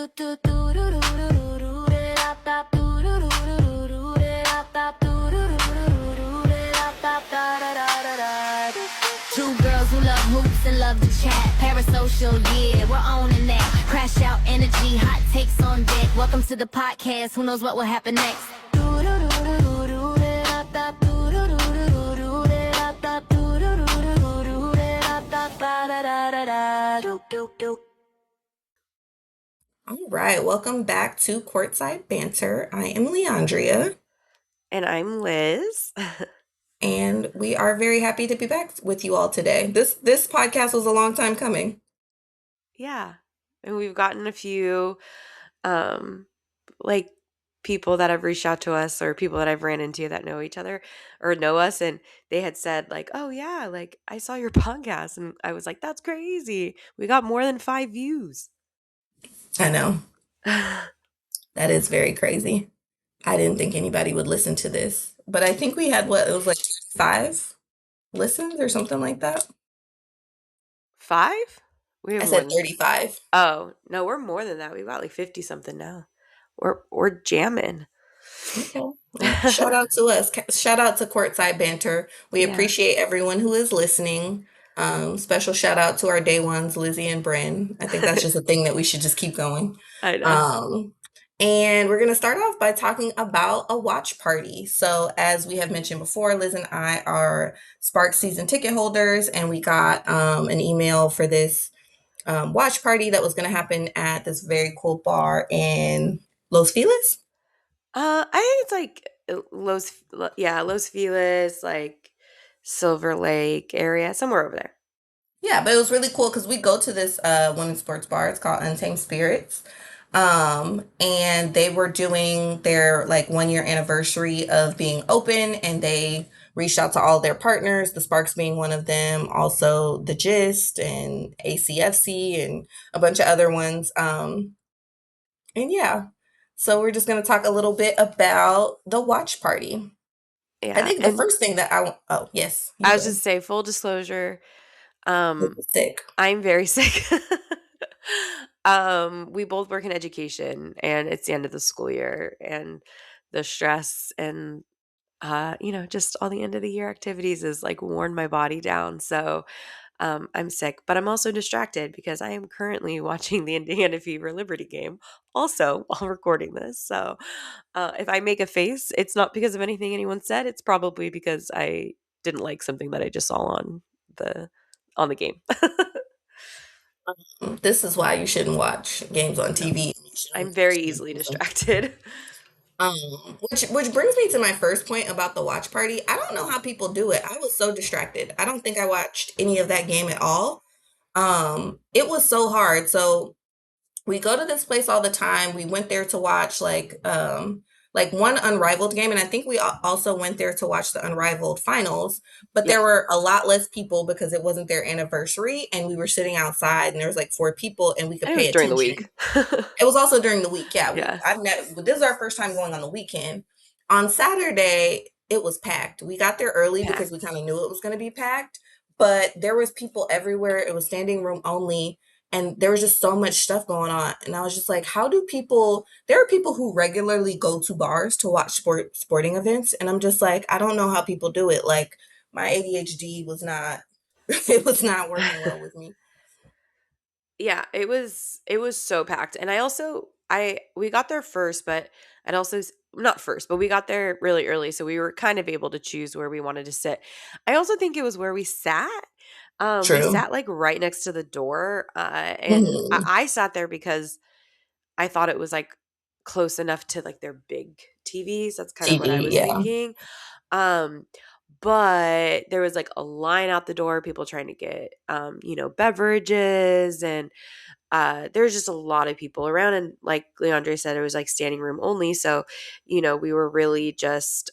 Two girls who love hoops and love to chat. Parasocial, yeah, we're owning that. Crash out energy, hot takes on deck. Welcome to the podcast. Who knows what will happen next? All right, welcome back to Courtside Banter. I am Leandria, And I'm Liz. and we are very happy to be back with you all today. This podcast was a long time coming. Yeah. And we've gotten a few like people that have reached out to us or people that I've ran into that know each other or know us, and they had said like, "Oh yeah, like I saw your podcast." And I was like, "That's crazy. We got more than 5 views." I know. That is very crazy. I didn't think anybody would listen to this, but I think we had it was like 5 listens or something like that. 5? We have I more said than 35. Oh, no, we're more than that. We've got like 50 something now. We're jamming. Okay. Well, shout out to us. Shout out to Courtside Banter. We Yeah. appreciate everyone who is listening. Special shout out to our day ones, Lizzie and Bryn. I think that's just a thing that we should just keep going. I know. And we're going to start off by talking about a watch party. So, as we have mentioned before, Liz and I are Spark season ticket holders, and we got an email for this watch party that was going to happen at this very cool bar in Los Feliz. I think it's like Los Feliz, like Silver Lake area, somewhere over there. Yeah, but it was really cool because we go to this women's sports bar. It's called Untamed Spirits. And they were doing their like 1 year anniversary of being open, and they reached out to all their partners, the Sparks being one of them, also the Gist and ACFC and a bunch of other ones. And yeah, so we're just going to talk a little bit about the watch party. Yeah. I think the first thing that oh, yes. I was just say full disclosure. Sick. I'm very sick. We both work in education, and it's the end of the school year, and the stress and just all the end of the year activities is like worn my body down. So I'm sick, but I'm also distracted because I am currently watching the Indiana Fever Liberty game also while recording this. So if I make a face, it's not because of anything anyone said. It's probably because I didn't like something that I just saw on the game. This is why you shouldn't watch games on TV. I'm very easily distracted. Which brings me to my first point about the watch party. I don't know how people do it. I was so distracted. I don't think I watched any of that game at all. It was so hard. So we go to this place all the time. We went there to watch like one Unrivaled game, and I think we also went there to watch the Unrivaled finals, but there were a lot less people because it wasn't their anniversary, and we were sitting outside, and there was like 4 people, and we could pay attention. During the week. It was also during the week, yeah. Yes. This is our first time going on the weekend. On Saturday, it was packed. We got there early because we kind of knew it was going to be packed, but there was people everywhere. It was standing room only. And there was just so much stuff going on. And I was just like, there are people who regularly go to bars to watch sporting events. And I'm just like, I don't know how people do it. Like my ADHD was not working well with me. Yeah, it was so packed. And we got there first, but not first, but we got there really early. So we were kind of able to choose where we wanted to sit. I also think it was where we sat. True. We sat like right next to the door, and I sat there because I thought it was like close enough to like their big TVs. That's kind of what I was thinking. But there was like a line out the door, people trying to get, beverages, and there was just a lot of people around. And like Leandre said, it was like standing room only. So, we were really just,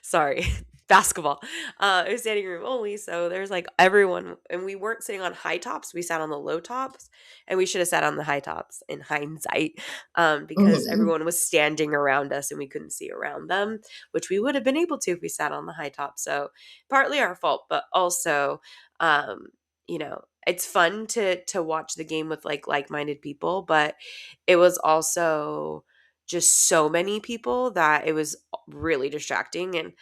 sorry, basketball. It was standing room only, so there's like everyone, and we weren't sitting on high tops. We sat on the low tops, and we should have sat on the high tops in hindsight, because everyone was standing around us, and we couldn't see around them, which we would have been able to if we sat on the high top. So partly our fault, but also, it's fun to watch the game with like-minded people, but it was also just so many people that it was really distracting, and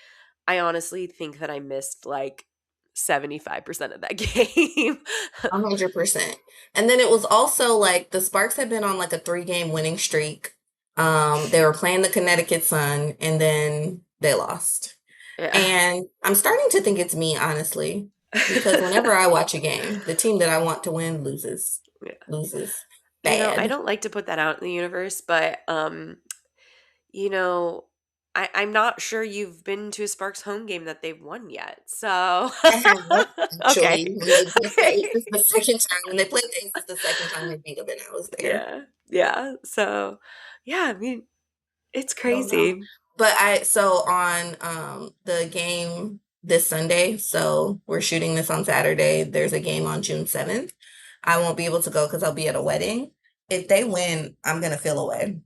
I honestly think that I missed like 75% of that game. 100%. And then it was also like the Sparks had been on like a 3-game winning streak. They were playing the Connecticut Sun and then they lost. Yeah. And I'm starting to think it's me, honestly, because whenever I watch a game, the team that I want to win loses. Yeah. Loses I bad. don't like to put that out in the universe, but you know, I'm not sure you've been to a Sparks home game that they've won yet. So I have okay. actually when they beat the Okay. Aces the second time. When they played the Aces the second time they beat them, and I was there. Yeah. Yeah. So yeah, I mean, it's I don't know. crazy. But so on the game this Sunday, so we're shooting this on Saturday. There's a game on June 7th. I won't be able to go because I'll be at a wedding. If they win, I'm gonna feel away.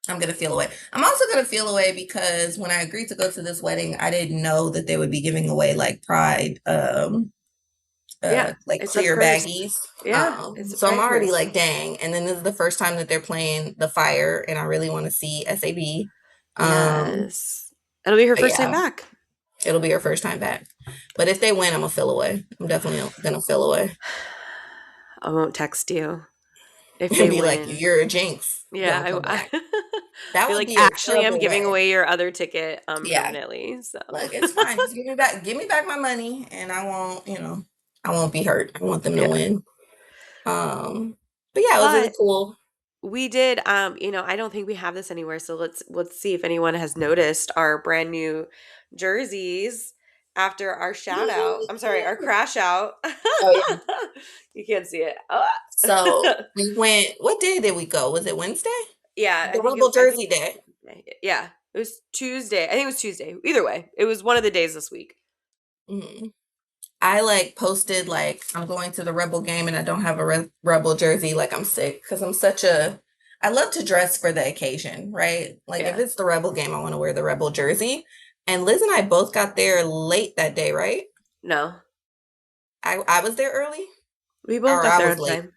I'm gonna feel away. I'm also gonna feel away because when I agreed to go to this wedding, I didn't know that they would be giving away like Pride Yeah. like It's a clear purse. baggies. Yeah. It's a So I'm pride already purse. like, dang. And then this is the first time that they're playing the Fire, and I really want to see SAB. Yes. It'll be her But first time yeah, back. it'll be her first time back. But if they win, I'm gonna feel away. I'm definitely gonna feel away I won't text you if and they be like, win. "You're a jinx. You Yeah, don't come back." I That feel would like be a actually I'm terrible giving way. away your other ticket Yeah, permanently. So like it's fine. Just give me back my money, and I won't. I won't be hurt. I want them to yeah. win. Um, but yeah, it was really But cool. we did I don't think we have this anywhere, so let's see if anyone has noticed our brand new jerseys after our shout out. I'm sorry, our crash out. Oh yeah. You can't see it. Ah. So we went. What day did we go? Was it Wednesday? Yeah, The Rebel I think Jersey Day. yeah, it was Tuesday. I think it was Tuesday. Either way, it was one of the days this week. Hmm. I like posted like I'm going to the Rebel game and I don't have a Rebel jersey. Like I'm sick because I'm such a. I love to dress for the occasion, right? Like if Yeah. it's the Rebel game, I want to wear the Rebel jersey. And Liz and I both got there late that day, right? No. I was there early, We both or got I there was on late. time.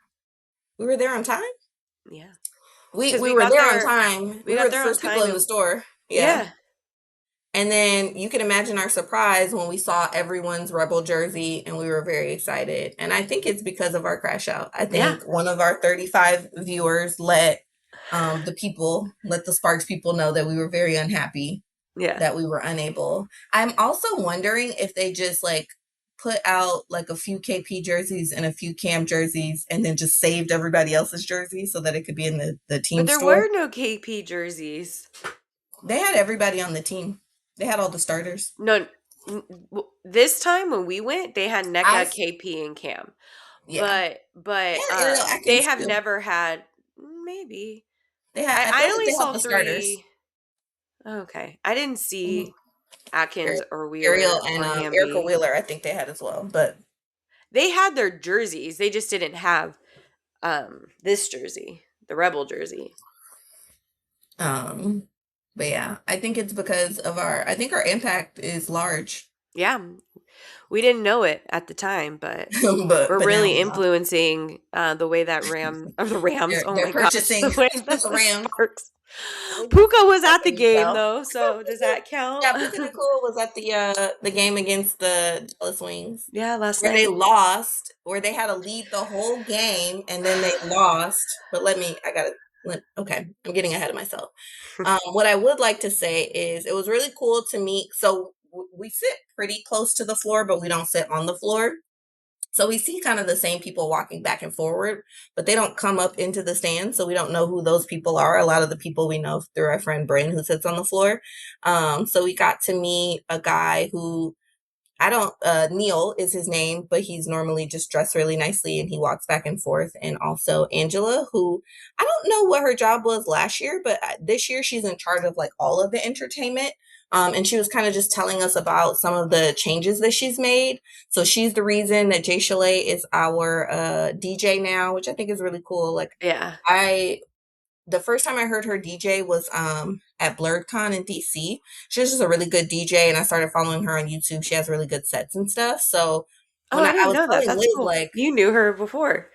We were there on time. Yeah. We Cuz we were there on time. we We were got the there on first people time in the and store. Yeah. yeah. And then you can imagine our surprise when we saw everyone's Rebel jersey and we were very excited. And I think it's because of our crash out. I Yeah. think one of our 35 viewers let the Sparks people know that we were very unhappy Yeah. that we were unable. I'm also wondering if they just like put out like a few KP jerseys and a few Cam jerseys and then just saved everybody else's jersey so that it could be in the But team there were store. no KP jerseys. They had everybody on the team. They had all the starters. No, this time when we went, they had I NECA, KP, and Cam. Yeah. But And Ariel they Atkins have too. never had. Maybe I I feel like only they had saw the starters. 3. Okay, I didn't Mhm. see Atkins or Ariel Wheeler and or Erica Hamby. Wheeler, I think they had as well. But They had their jerseys. They just didn't have this jersey, the Rebel jersey. um, but yeah, I think it's because of I think our impact is large. Yeah, we didn't know it at the time, but we're But now really we are. influencing the way that the Rams. Oh They're my gosh, purchasing the way that the the Rams. Sparks. Puka was at the Backing game yourself. though, so does that count? Yeah, Puka Nicole was at the game against the Dallas Wings Yeah, last where they night. lost, where they had a lead the whole game and then they lost. But okay, I'm getting ahead of myself. What I would like to say is it was really cool to meet. So we sit pretty close to the floor, but we don't sit on the floor. So we see kind of the same people walking back and forward, but they don't come up into the stands. So we don't know who those people are. A lot of the people we know through our friend Bryn who sits on the floor. So we got to meet a guy who I don't, Neil is his name, but he's normally just dressed really nicely and he walks back and forth. And also Angela, who I don't know what her job was last year, but this year she's in charge of like all of the entertainment. And she was kind of just telling us about some of the changes that she's made. So she's the reason that Jay Chalet is our DJ now, which I think is really cool. Like Yeah, the first time I heard her DJ was at BlurredCon in DC. She's just a really good DJ, and I started following her on YouTube. She has really good sets and stuff. So Oh, When I I didn't was know that. telling That's Liz, cool. like, You knew her before.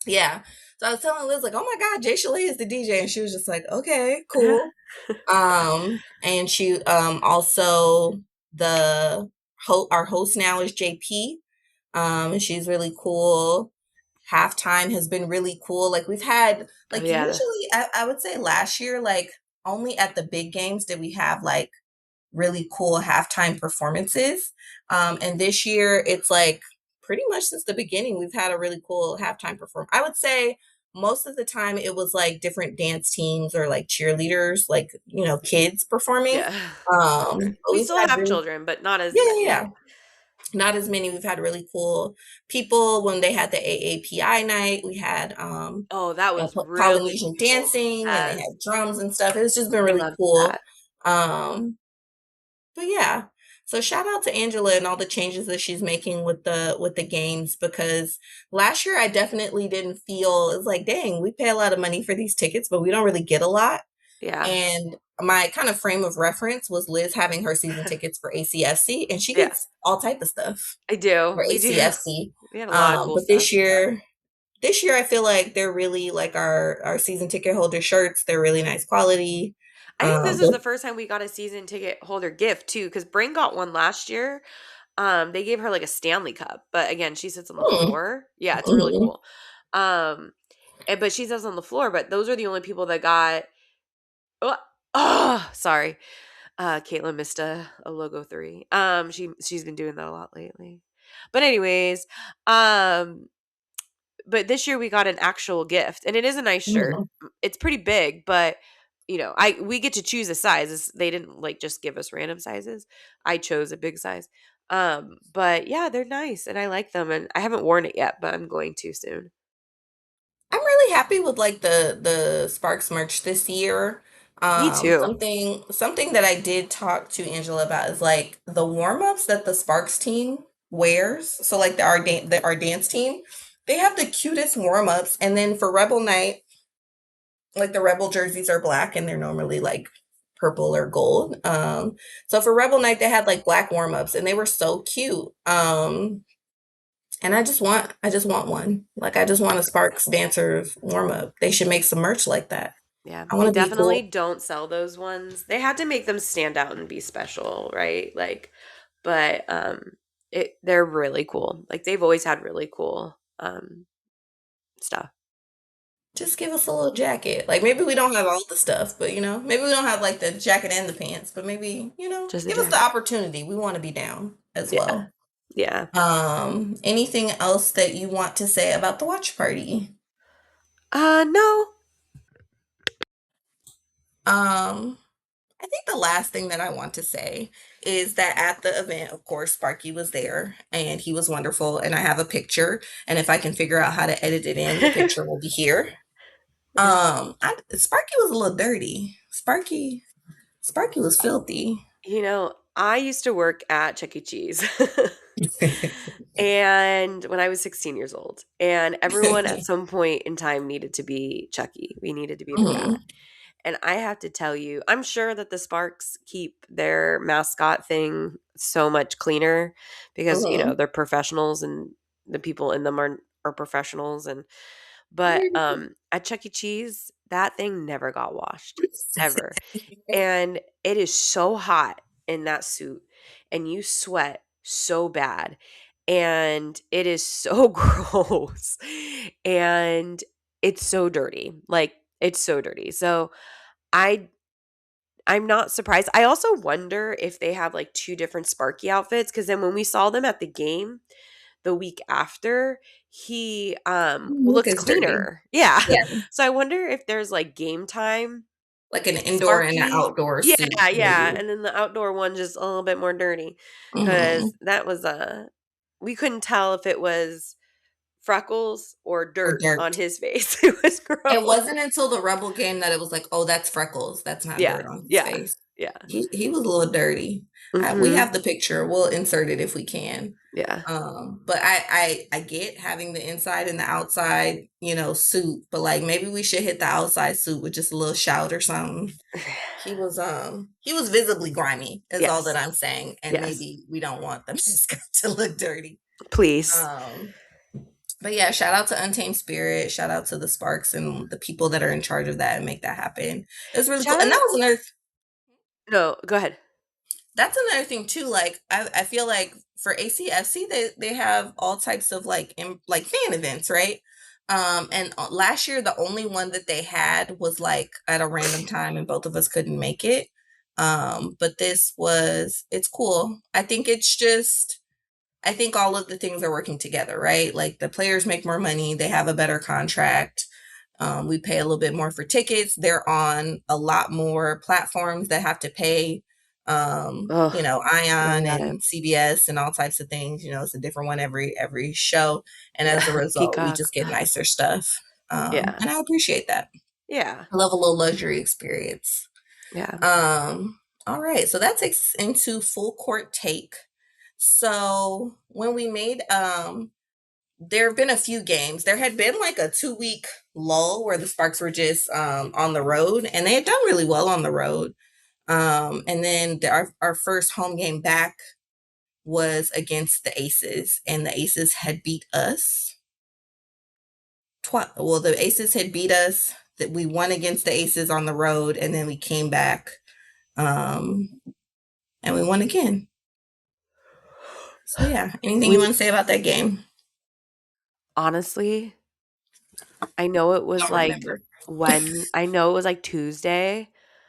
yeah. So I was telling Liz, like, oh my God, Jay Chalet is the DJ. And she was just like, okay, cool. And she also the our host now is JP. And she's really cool. Halftime has been really cool. Like we've had Oh, like yeah. usually I would say last year, like only at the big games did we have like really cool halftime performances. And this year it's like pretty much since the beginning we've had a really cool halftime performance. I would say most of the time it was like different dance teams or like cheerleaders, like you know, kids performing. Yeah. Children. But We we've still had have really children, but not as yeah, yeah, many. yeah. Not as many. We've had really cool people when they had the AAPI night. We had Oh, that was really Polynesian cool. dancing and they Yes. had drums and stuff. It's just been I really loved cool. that. Um, but yeah. So shout out to Angela and all the changes that she's making with the games because last year I definitely didn't feel it's like, dang, we pay a lot of money for these tickets, but we don't really get a lot. Yeah. And my kind of frame of reference was Liz having her season tickets for ACFC and she Yeah. gets all type of stuff I do. for We do. ACFC. We had a lot of cool But stuff. this year I feel like they're really like our season ticket holder shirts. They're really nice quality. I think this is But the first time we got a season ticket holder gift too, because Brain got one last year. They gave her like a Stanley Cup, but again, she sits on the hmm, floor. Yeah, it's really mhm. cool. Um, but she sits on the floor. But those are the only people that got. Oh, sorry. Caitlin missed a logo 3. She's been doing that a lot lately. But anyways, um, but this year we got an actual gift, and it is a nice shirt. Yeah. It's pretty big, but we get to choose a size. They didn't like just give us random sizes. I chose a big size. But yeah, they're nice and I like them, and I haven't worn it yet, but I'm going to soon. I'm really happy with like the Sparks merch this year. Me too. Something that I did talk to Angela about is like the warm-ups that the Sparks team wears. So like our dance team, they have the cutest warm-ups. And then for Rebel Night, like the Rebel jerseys are black and they're normally like purple or gold. So for Rebel Night, they had like black warm-ups and they were so cute. And I just want one. Like I just want a Sparks Dancers warm up. They should make some merch like that. Yeah, I they want to be definitely cool. don't sell those ones. They had to make them stand out and be special, right? Like, but they're really cool. Like they've always had really cool stuff. Just give us a little jacket. Like maybe we don't have all the stuff, but you know, maybe we don't have like the jacket and the pants, but maybe, you know, Just a give us the jacket. opportunity. We want to be down as Yeah. well. Yeah. Anything else that you want to say about the watch party? No. Um, I think the last thing that I want to say is that at the event, of course, Sparky was there and he was wonderful. And I have a picture. And if I can figure out how to edit it in, the picture will be here. Sparky was a little dirty. Sparky was filthy. I used to work at Chuck E. Cheese. And when I was 16 years old, and everyone at some point in time needed to be Chucky. We needed to be the cat. Mhm, And I have to tell you, I'm sure that the Sparks keep their mascot thing so much cleaner because, mhm. they're professionals and the people in them are professionals. But at Chuck E. Cheese, that thing never got washed ever. And it is so hot in that suit and you sweat so bad and it is so gross and it's so dirty. Like it's so dirty. So I I'm not surprised. I also wonder if they have like two different Sparky outfits cuz then when we saw them at the game the week after, he Look looked is dirty. cleaner. Yeah. Yeah, So I wonder if there's like game time like an indoor and an Sparky. outdoor Yeah, suit, yeah, maybe. and then the outdoor one just a little bit more dirty, Mhm. cause that was, we couldn't tell if it was freckles or Or dirt on dirt. his face. It was It gross. wasn't until the Rebel game that it was like, "Oh, that's freckles. That's not Yeah, dirt on his yeah, face." yeah. He was a little dirty. We Mhm. have the picture. We'll insert it if we can. Yeah. But I get having the inside and the outside, you know, suit, but like maybe we should hit the outside suit with just a little shout or something. He was visibly grimy, is all that Yes, I'm saying, and yes. maybe we don't want the mascot to look dirty. Please. Um, but yeah, shout out to Untamed Spirit. Shout out to the Sparks and the people that are in charge of that and make that happen. It was really cool. Shout And that out. was another No, go ahead. that's another thing too. Like I feel like for ACFC they have all types of like fan events, right? And last year the only one that they had was like at a random time and both of us couldn't make it. But it's cool. I think all of the things are working together, right? Like the players make more money, they have a better contract. We pay a little bit more for tickets. They're on a lot more platforms that have to pay. Oh, tell me Ion about it. and CBS and all types of things. It's a different one every show, and as a Yeah, result, we Peacock. just get nicer stuff. Yeah, And I appreciate that. yeah, I love a little luxury experience. yeah. All right, so that takes us into full court take. So when we made there have been a few games. There had been like a 2 week lull where the Sparks were just on the road, and they had done really well on the road. And then our first home game back was against the Aces, and the Aces had beat us. Well, the Aces had beat us. That we won against the Aces on the road, and then we came back, um, and we won again. So yeah, anything you want to say about that game? Honestly, I know it was Don't like remember. I know it was like Tuesday,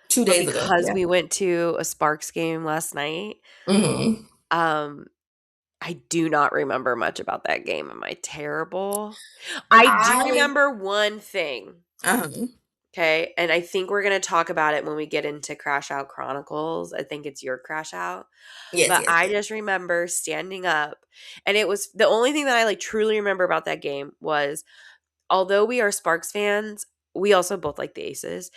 2 but days ago. because Yeah. we went to a Sparks game last night, Hmm. um, I do not remember much about that game. Am I terrible? I do I remember one thing. uh Okay. And I think we're going to talk about it when we get into Crash Out Chronicles. I think it's your Crash Out. Yes, But yes, I yes. just remember standing up, and it was the only thing that I like truly remember about that game was, although we are Sparks fans, we also both like the Aces.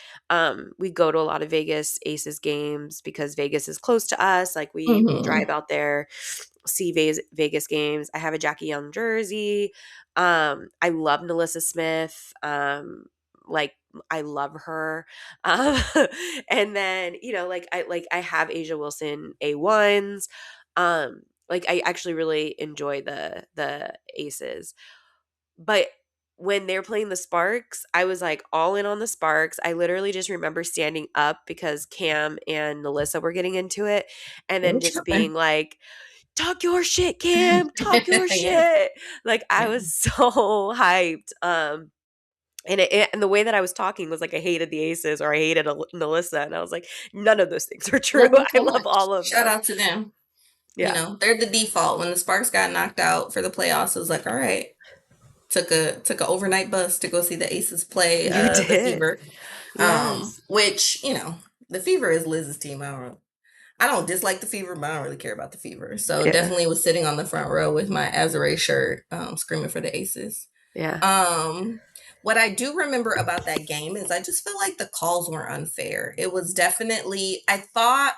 We go to a lot of Vegas Aces games because Vegas is close to us. Like we Mhm. drive out there, see Vegas games. I have a Jackie Young jersey. I love Nalissa Smith. Like I love her. Um, and then I have Asia Wilson A1s. Like I actually really enjoy the Aces, but when they're playing the Sparks, I was like all in on the Sparks. I literally just remember standing up because Cam and Nalissa were getting into it, and They then were just being chilling. like, talk your shit, Cam, talk your Yeah, shit. Like I yeah. was so hyped. And the way that I was talking was like I hated the Aces or I hated Nalissa, and I was like, none of those things are true. Love them I so love much. all of Shout them. out to them. Yeah, They're the default. When the Sparks got knocked out for the playoffs, it was like, all right. Took a overnight bus to go see the Aces play you the did. Fever. Yes. Which, the Fever is Liz's team. I don't dislike the Fever, but I don't really care about the Fever. So Yeah. definitely was sitting on the front row with my Azure shirt, screaming for the Aces. Yeah. Um, what I do remember about that game is I just feel like the calls were unfair. It was definitely I thought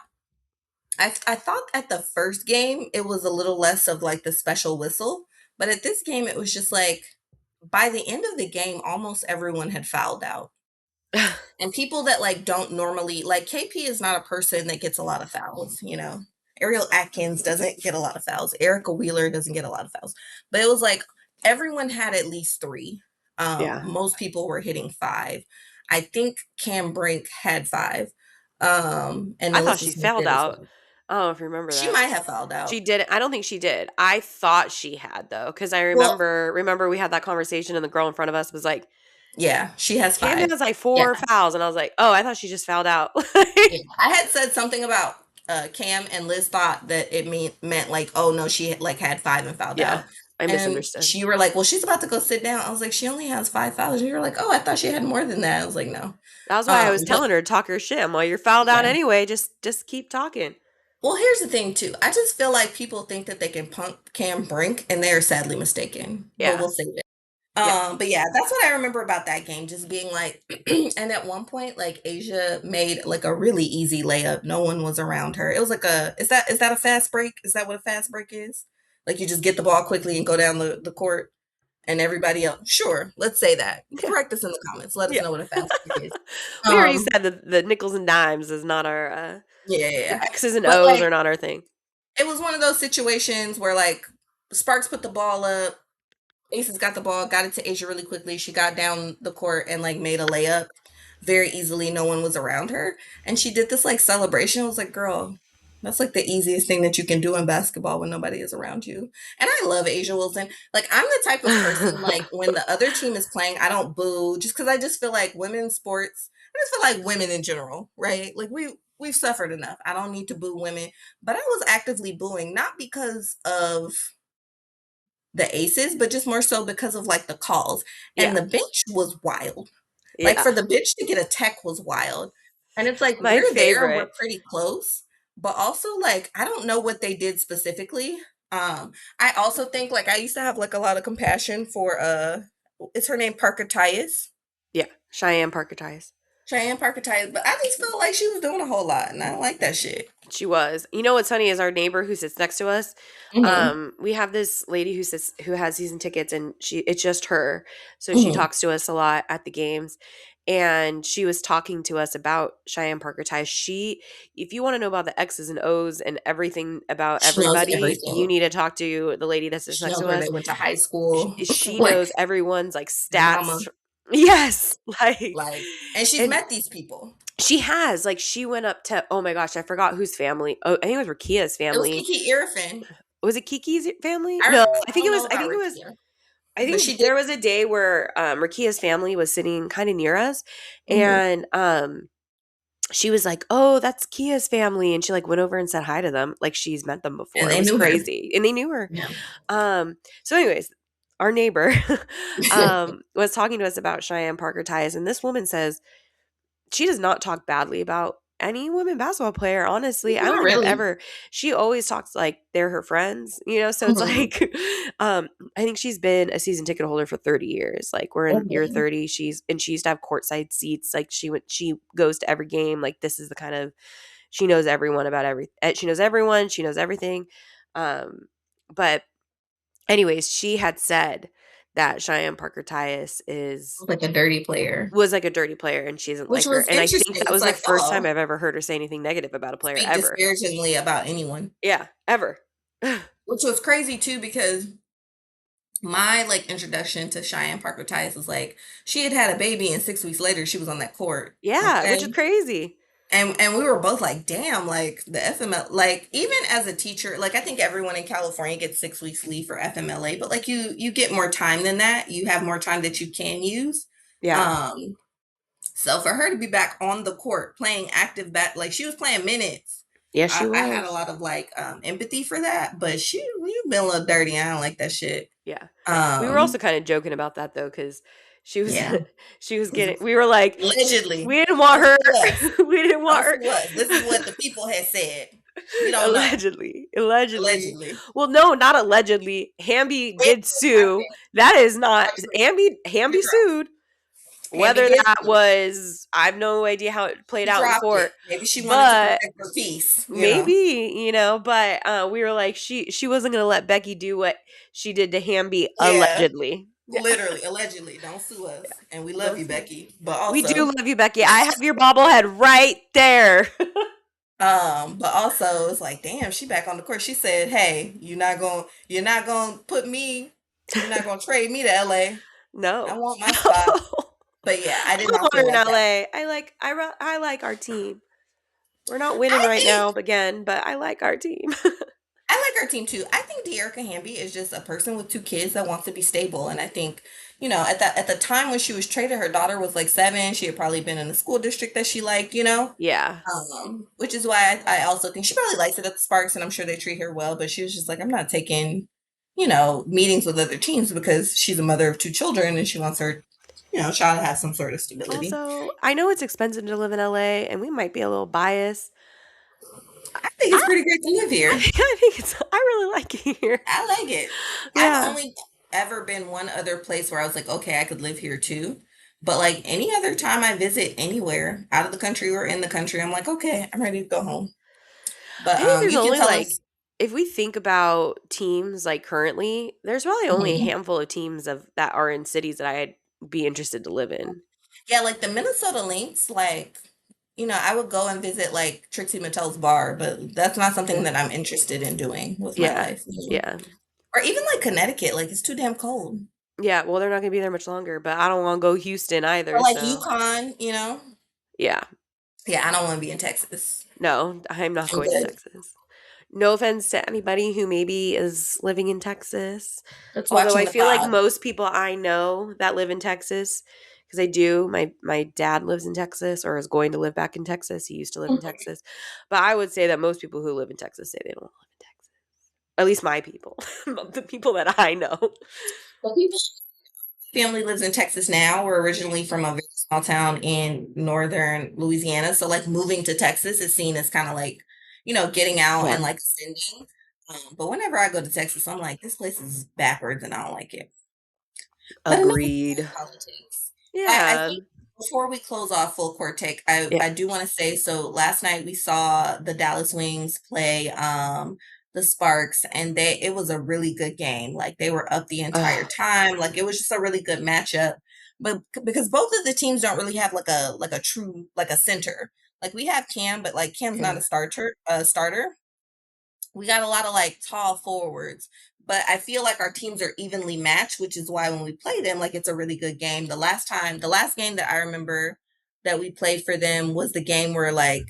at the first game it was a little less of like the special whistle, but at this game it was just like by the end of the game almost everyone had fouled out. And people that like don't normally like KP is not a person that gets a lot of fouls. Ariel Atkins doesn't get a lot of fouls. Erica Wheeler doesn't get a lot of fouls. But it was like everyone had at least 3. Yeah. Most people were hitting 5. I think Cam Brink had 5. And I thought Melissa she Smith fouled did as out. well. I don't know if you remember She that. might have fouled She out. didn't. I don't think she did. I thought she had though, because I Well, remember we had that conversation and the girl in front of us was like, yeah, she has Cam 5. has like Yeah, 4 fouls, and I was like, oh, I thought she just fouled out. yeah. I had said something about Cam, and Liz thought that it meant like, oh no, she like had 5 and fouled Yeah, out. I And misunderstood. she were like, well, she's about to go sit down. I was like, she only has 5 fouls. And you were like, oh, I thought she had more than that. I was like, no. That was why I was But telling her to talk her shit. I'm like, you're fouled out yeah. anyway. Just keep talking. Well, here's the thing too. I just feel like people think that they can punk Cam Brink, and they are sadly mistaken. But Yeah, we'll save it. yeah, But yeah, that's what I remember about that game, just being like, and at one point, like Asia made like a really easy layup. No one was around her. It was like is that a fast break? Is that what a fast break is? Like you just get the ball quickly and go down the court, and everybody else. Sure, let's say that. yeah, Correct us in the comments. Let us yeah. know what a fast break is. We already Um, said that the nickels and dimes is not our yeah, yeah, the yeah. X's and But O's like are not our thing. it was one of those situations where like Sparks put the ball up. Aces got the ball, got it to Asia really quickly. She got down the court and like made a layup very easily. No one was around her. And she did this like celebration. I was like, girl, that's like the easiest thing that you can do in basketball when nobody is around you. And I love Asia Wilson. Like, I'm the type of person, like, when the other team is playing, I don't boo just because I just feel like women's sports, I just feel like women in general, right? Like, we've suffered enough. I don't need to boo women. But I was actively booing, not because of the aces, but just more so because of like the calls. And Yeah. the bench was wild. Like, Yeah. for the bench to get a tech was wild. And it's like My we're there, we're favorite. pretty close, but also like I don't know what they did specifically. I also think like I used to have like a lot of compassion for is her name Parker Tyus? Yeah. Cheyenne Parker Ties. Cheyenne Parker Tyus, but I just felt like she was doing a whole lot and I don't like that shit. She was. You know what's funny is our neighbor who sits next to us. Hmm. We have this lady who has season tickets, and it's just her. So she Hmm. talks to us a lot at the games, and she was talking to us about Cheyenne Parker Ties. If you want to know about the X's and O's and everything about She knows everybody, you everything. need to talk to the lady that sits She next knows to where they us. went to high school. She Like knows everyone's like their mama. stats. Yes, Like, and she's and met these people. she has, like, she went up to, oh my gosh, I forgot whose family. Oh, I think it was Rakia's It was family. Kiki Irfin. Was it Kiki's family? I No, I don't know I about think it was, Rakia, I but she think did. there was a day where Rakia's family was sitting kind of near us, Mhm. and she was like, "Oh, that's Kia's family," and she like went over and said hi to them, like she's met them And before. It they was knew her. crazy, and they knew her. Yeah. So, anyways, our neighbor was talking to us about Cheyenne Parker Ties, and this woman says she does not talk badly about any women basketball player, honestly. I don't Not think I've really. ever she always talks like they're her friends, so it's Mhm. like I think she's been a season ticket holder for 30 years. Like we're in year Mhm. 30. She used to have courtside seats. Like she goes to every game. Like this is the kind of she knows everyone about she knows everyone, she knows everything. But anyways, she had said that Cheyenne Parker Tyus is Like a dirty player, was like a dirty player and she doesn't which like her, was and I think interesting. that It's was the like, first time oh, I've ever heard her say anything negative about a player speak ever. disparagingly about anyone, Yeah, ever. which was crazy too because my like introduction to Cheyenne Parker Tice was like she had had a baby and 6 weeks later she was on that court. Yeah, which is Okay. crazy. And we were both like, damn, like the FML, like even as a teacher, like I think everyone in California gets 6 weeks leave for FMLA, but like you get more time than that. You have more time that you can use. Yeah. Um, so for her to be back on the court playing active back, like she was playing minutes. Yeah, she I had a was. lot of like empathy for that, but you've been a little dirty. I don't like that shit. Yeah. We were also Um, kind of joking about that though, because she was yeah, she was getting we were like, allegedly. we didn't want Don't her. sue us. We didn't want Don't her. sue us. This is what the people had said. We don't know. Allegedly. Allegedly. Allegedly. Well, no, not allegedly. Hamby Wait, did sue. That is not Hamby you're wrong. sued. Hamby Whether did that sue. was, I have no idea how it played She out in dropped it. court, Maybe she wanted to but protect her peace, you know. maybe, but we were like, she wasn't gonna let Becky do what she did to Hamby Yeah, allegedly. Yeah, literally, allegedly. Don't sue us. And we love don't you, sue. Becky. But We do also, love you, Becky. I have your bobblehead right there. it's like, damn, she back on the court. She said, hey, you're not gonna put me, you're not gonna trade me to LA. No, I want my no. spot. But yeah, I I did don't not want feel her in like that. LA. I like our team. We're not winning I right think now, again, but I like our team. I like our team too. I think De'Erica Hamby is just a person with two kids that wants to be stable. And I think, at the time when she was traded, her daughter was like 7. She had probably been in a school district that she liked, Yeah. which is why I also think she probably likes it at the Sparks, and I'm sure they treat her well. But she was just like, I'm not taking, meetings with other teams because she's a mother of 2 children and she wants her, child to have some sort of stability. Also, I know it's expensive to live in LA, and we might be a little biased. I think it's I, pretty great to live I here. think I think it's I really like it here. I like it. I've Yeah. only ever been one other place where I was like, okay, I could live here too. But like any other time I visit anywhere out of the country or in the country, I'm like, okay, I'm ready to go home. But I think there's you can only tell like us. if we think about teams like currently, there's probably only a Mhm. handful of teams of that are in cities that I'd be interested to live in. Yeah, like the Minnesota Lynx, like, I would go and visit like Trixie Mattel's bar, but that's not something that I'm interested in doing with my Yeah. life. Yeah. Or even like Connecticut, like it's too damn cold. Yeah, well, they're not gonna be there much longer, but I don't wanna go Houston Or either, like so Yukon, you know? yeah. Yeah, I don't want to be in Texas. No, I'm not I'm going to good. Texas. No offense to anybody who maybe is living in Texas. That's Although watching I the feel like pod. most people I know that live in Texas, because I do, my dad lives in Texas or is going to live back in Texas. He used to live in Texas. But I would say that most people who live in Texas say they don't live in Texas. At least my people, the people that I know. So people family lives in Texas now. We're originally from a very small town in northern Louisiana. So like moving to Texas is seen as kind of like, getting out Yeah. and like ascending. But whenever I go to Texas, I'm like, this place is backwards and I don't like it. But enough Agreed. about politics. I Yeah. think before we close off full court take, I, Yeah. I do want to say, so last night we saw the Dallas Wings play the Sparks, and it was a really good game. Like they were up the entire Ugh. time. Like it was just a really good matchup. But because both of the teams don't really have like a true like a center. Like we have Cam, but like Cam's not Yeah. a starter. We got a lot of like tall forwards, but I feel like our teams are evenly matched, which is why when we play them, like it's a really good game. The last game that I remember that we played for them was the game where like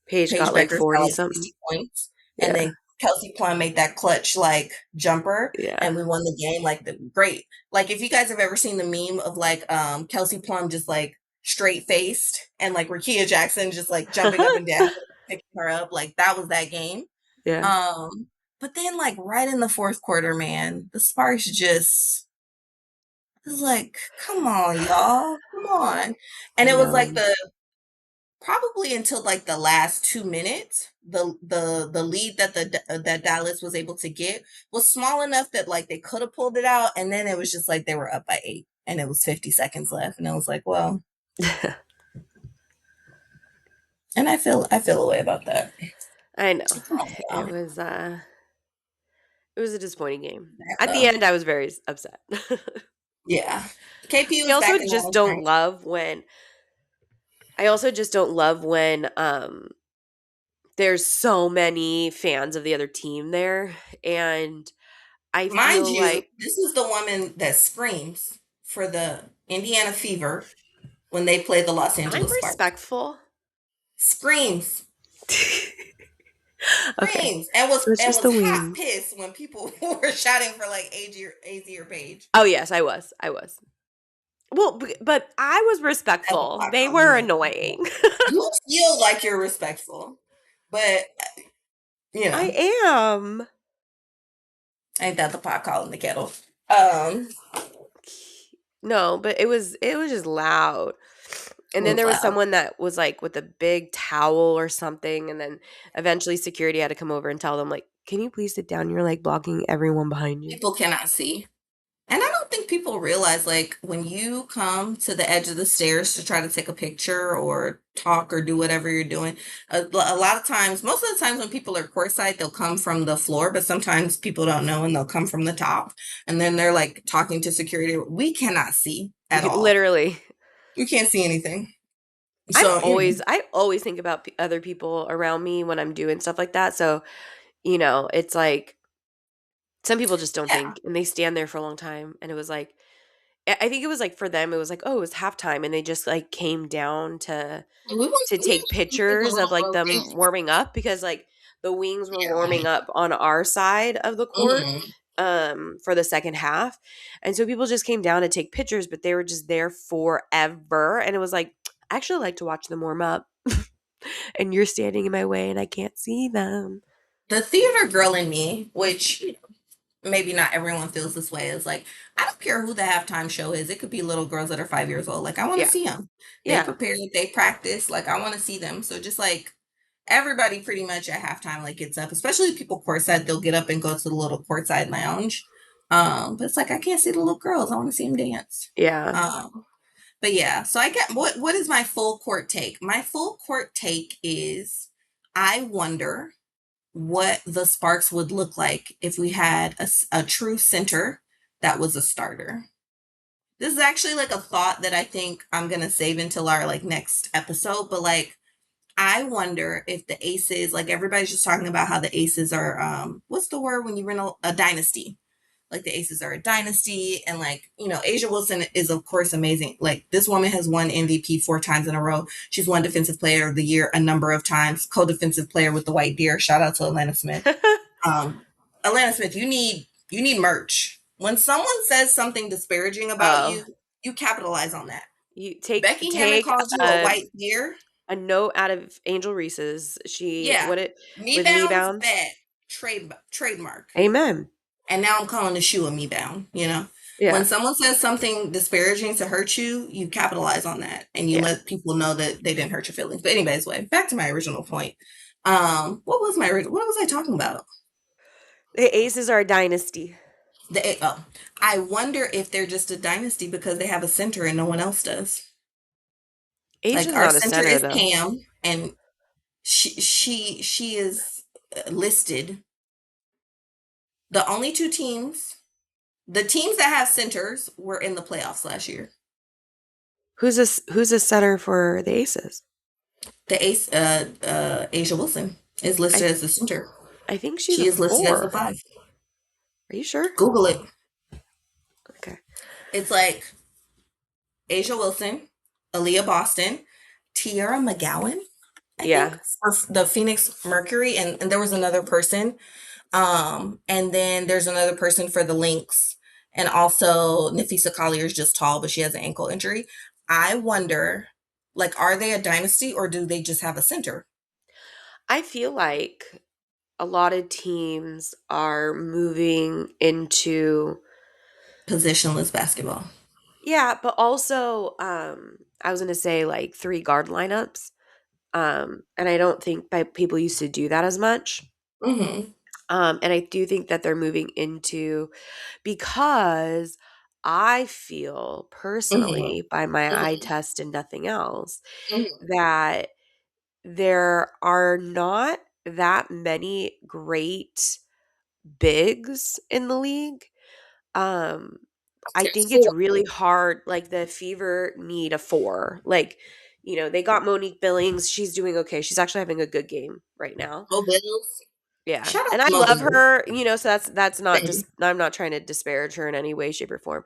Paige Paige got like Beckers got 40 like something. 60 points, and Yeah. then Kelsey Plum made that clutch like jumper, Yeah. and we won the game. Like great. Like if you guys have ever seen the meme of like Kelsey Plum just like straight faced and like Rakia Jackson just like jumping up and down, picking her up, like that was that game. Yeah. Um, but then like right in the fourth quarter, man, the Sparks just it was like, come on, y'all, come on. And I it was know. like the probably until like the last 2 minutes, the lead that Dallas was able to get was small enough that like they could have pulled it out, and then it was just like they were up by 8, and it was 50 seconds left, and I was like, well, and I feel a way about that. I know. Come on, It y'all. was it was a disappointing game. Back At the though. end I was very upset. Yeah. KP I was also back in just that don't one. love when I also just don't love when there's so many fans of the other team there, and I Mind feel you, like this is the woman that screams for the Indiana Fever when they play the Los I'm Angeles Sparks. respectful. Screams, Okay. screams, and was So it's and just was the half wings. pissed when people were shouting for like AZ or Page. Oh yes, I was. I was. Well, but I was At the respectful. pot They calling were the annoying. kettle. You feel like you're respectful, but you know, I am. ain't that the pot calling the kettle? Um, No, but it was just loud. it And then was there was loud. someone that was like with a big towel or something, and then eventually security had to come over and tell them like, "Can you please sit down? You're like blocking everyone behind you." People cannot see. And I don't think people realize, like, when you come to the edge of the stairs to try to take a picture or talk or do whatever you're doing, a lot of times, most of the times when people are courtside, they'll come from the floor, but sometimes people don't know and they'll come from the top. And then they're like talking to security. We cannot see at all. Literally. You can't see anything. So, I always think about other people around me when I'm doing stuff like that. So, it's like some people just don't yeah. think and they stand there for a long time, and it was like I think it was like for them it was like, "Oh, it was halftime," and they just like came down to We take usually do the pictures of, little like, them rotation. warming up because, like, the Wings were Yeah. warming up on our side of the court, Mhm. for the second half, and so people just came down to take pictures, but they were just there forever, and it was like, "I actually like to watch them warm up, and you're standing in my way, and I can't see them." The theater girl in me, which maybe not everyone feels this way, is like, I don't care who the halftime show is. It could be little girls that are 5 years old. Like, I want to Yeah. see them. They Yeah. prepared, they practice. Like, I want to see them. So just like everybody pretty much at halftime like gets up, especially people courtside, they'll get up and go to the little courtside lounge. But it's like I can't see the little girls. I want to see them dance. Yeah. But yeah, so I get what is my full court take? My full court take is I wonder what the Sparks would look like if we had a true center that was a starter. This is actually like a thought that I think I'm gonna save until our like next episode. But like, I wonder if the Aces, like everybody's just talking about how the Aces are, what's the word when you run a dynasty? like the Aces are a dynasty, and like, you know, Asia Wilson is of course amazing. Like this woman has won MVP 4 times in a row. She's won Defensive Player of the Year a number of times, co-defensive player with the White Deer. Shout out to Atlanta Smith. Atlanta Smith, you need merch. When someone says something disparaging about Oh, you, you capitalize on that. you take Becky Hammon take calls you a a white deer. a note out of Angel Reese's. She Yeah, what it me with me bounds bounds. bet trademark. Amen. And now I'm calling the shoe a me bound. You know, when Yeah. someone says something disparaging to hurt you, you capitalize on that and you Yeah. let people know that they didn't hurt your feelings. But anyways, back to my original point. What was I talking about? The Aces are a dynasty. I wonder if they're just a dynasty because they have a center and no one else does. Like Asia's our not a center center is though. Pam, and she is listed. The only two teams, the teams that have centers, were in the playoffs last year. Who's a center for the Aces? The ace, Asia Wilson is I listed as the center. I think she's She a is listed as the 4. 5. Are you sure? Google it. Okay. It's like Asia Wilson, Aaliyah Boston, Tiara McGowan, I think, Yeah. for the Phoenix Mercury, and there was another person. And then there's another person for the Lynx, and also Nafisa Collier's just tall, but she has an ankle injury. I wonder, like, are they a dynasty or do they just have a center? I feel like a lot of teams are moving into Positionless basketball. yeah, but also I was going to say like 3 guard lineups. And I don't think people used to do that as much. Mm-hmm. And I do think that they're moving into because I feel Mm-hmm. personally, by my eye Mm-hmm. test and nothing else, Mm-hmm. that there are not that many great bigs in the league. Um, I There's think it's 4. really hard. Like the Fever need a 4. Like, they got Monique Billings. She's doing okay. She's actually having a good game right now. Mo Bills. Yeah. Shout out And I to Mo love Bills. her, so that's not Same. just I'm not trying to disparage her in any way, shape, or form.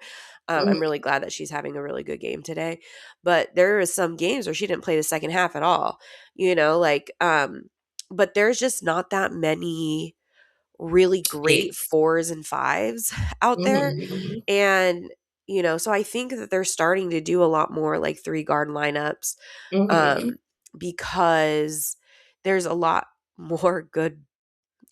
I'm Mm-hmm. really glad that she's having a really good game today. But there is some games where she didn't play the second half at all. But there's just not that many really great Bigs. 4s and 5s out there. Mm-hmm. And, so I think that they're starting to do a lot more like 3 guard lineups, Mm-hmm. um, because there's a lot more good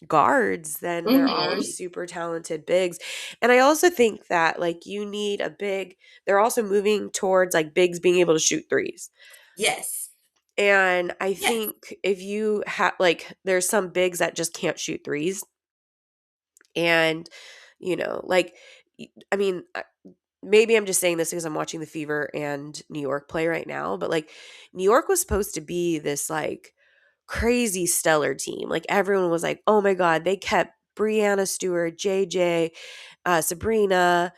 guards than there are Mm-hmm. super talented bigs. And I also think that like you need a big, they're also moving towards like bigs being able to shoot threes. Yes. And I Yes. think if you have like there's some bigs that just can't shoot threes. And, like, I mean, maybe I'm just saying this because I'm watching the Fever and New York play right now, but like New York was supposed to be this like crazy stellar team. Like everyone was like, oh my God, they kept Brianna Stewart, JJ, Sabrina.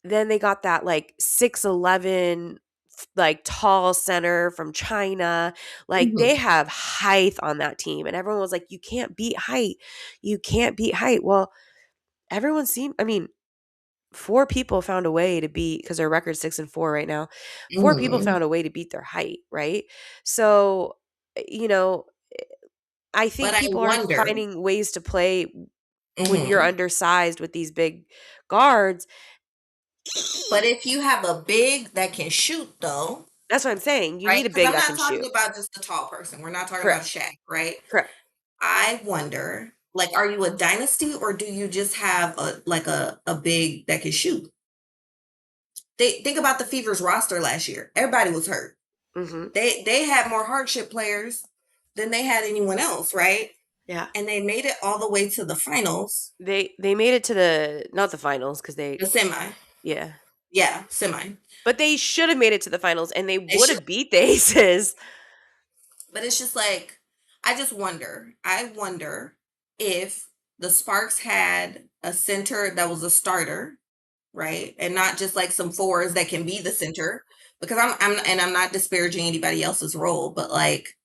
Then they got that like 6'11", like tall center from China. Like they Mm-hmm. have height on that team. And everyone was like, you can't beat height. You can't beat height. Well, I mean, 4 people found a way to beat because their record's 6-4 right now. 4 people Mm-hmm. found a way to beat their height, right? So, you know, I But think I people are wonder. finding ways to play when you're Mm-hmm. undersized with these big guards. But if you have a big that can shoot, though, That's what I'm saying. You right? need a Because big I'm that not can talking shoot. about just a tall person. We're not talking about Correct. Shaq, right? Correct. I wonder, like, are you a dynasty or do you just have a big that can shoot? Think about the Fever's roster last year. Everybody was hurt. Mhm. They had more hardship players than they had anyone else, right? Yeah. And they made it all the way to the finals, They made it to the not the finals because the semi. yeah. Yeah, semi. But they should have made it to the finals and they They would should. have beat the Aces. But it's just like, I just wonder. I wonder if the Sparks had a center that was a starter, right? And not just like some 4s that can be the center. Because I'm not disparaging anybody else's role, but like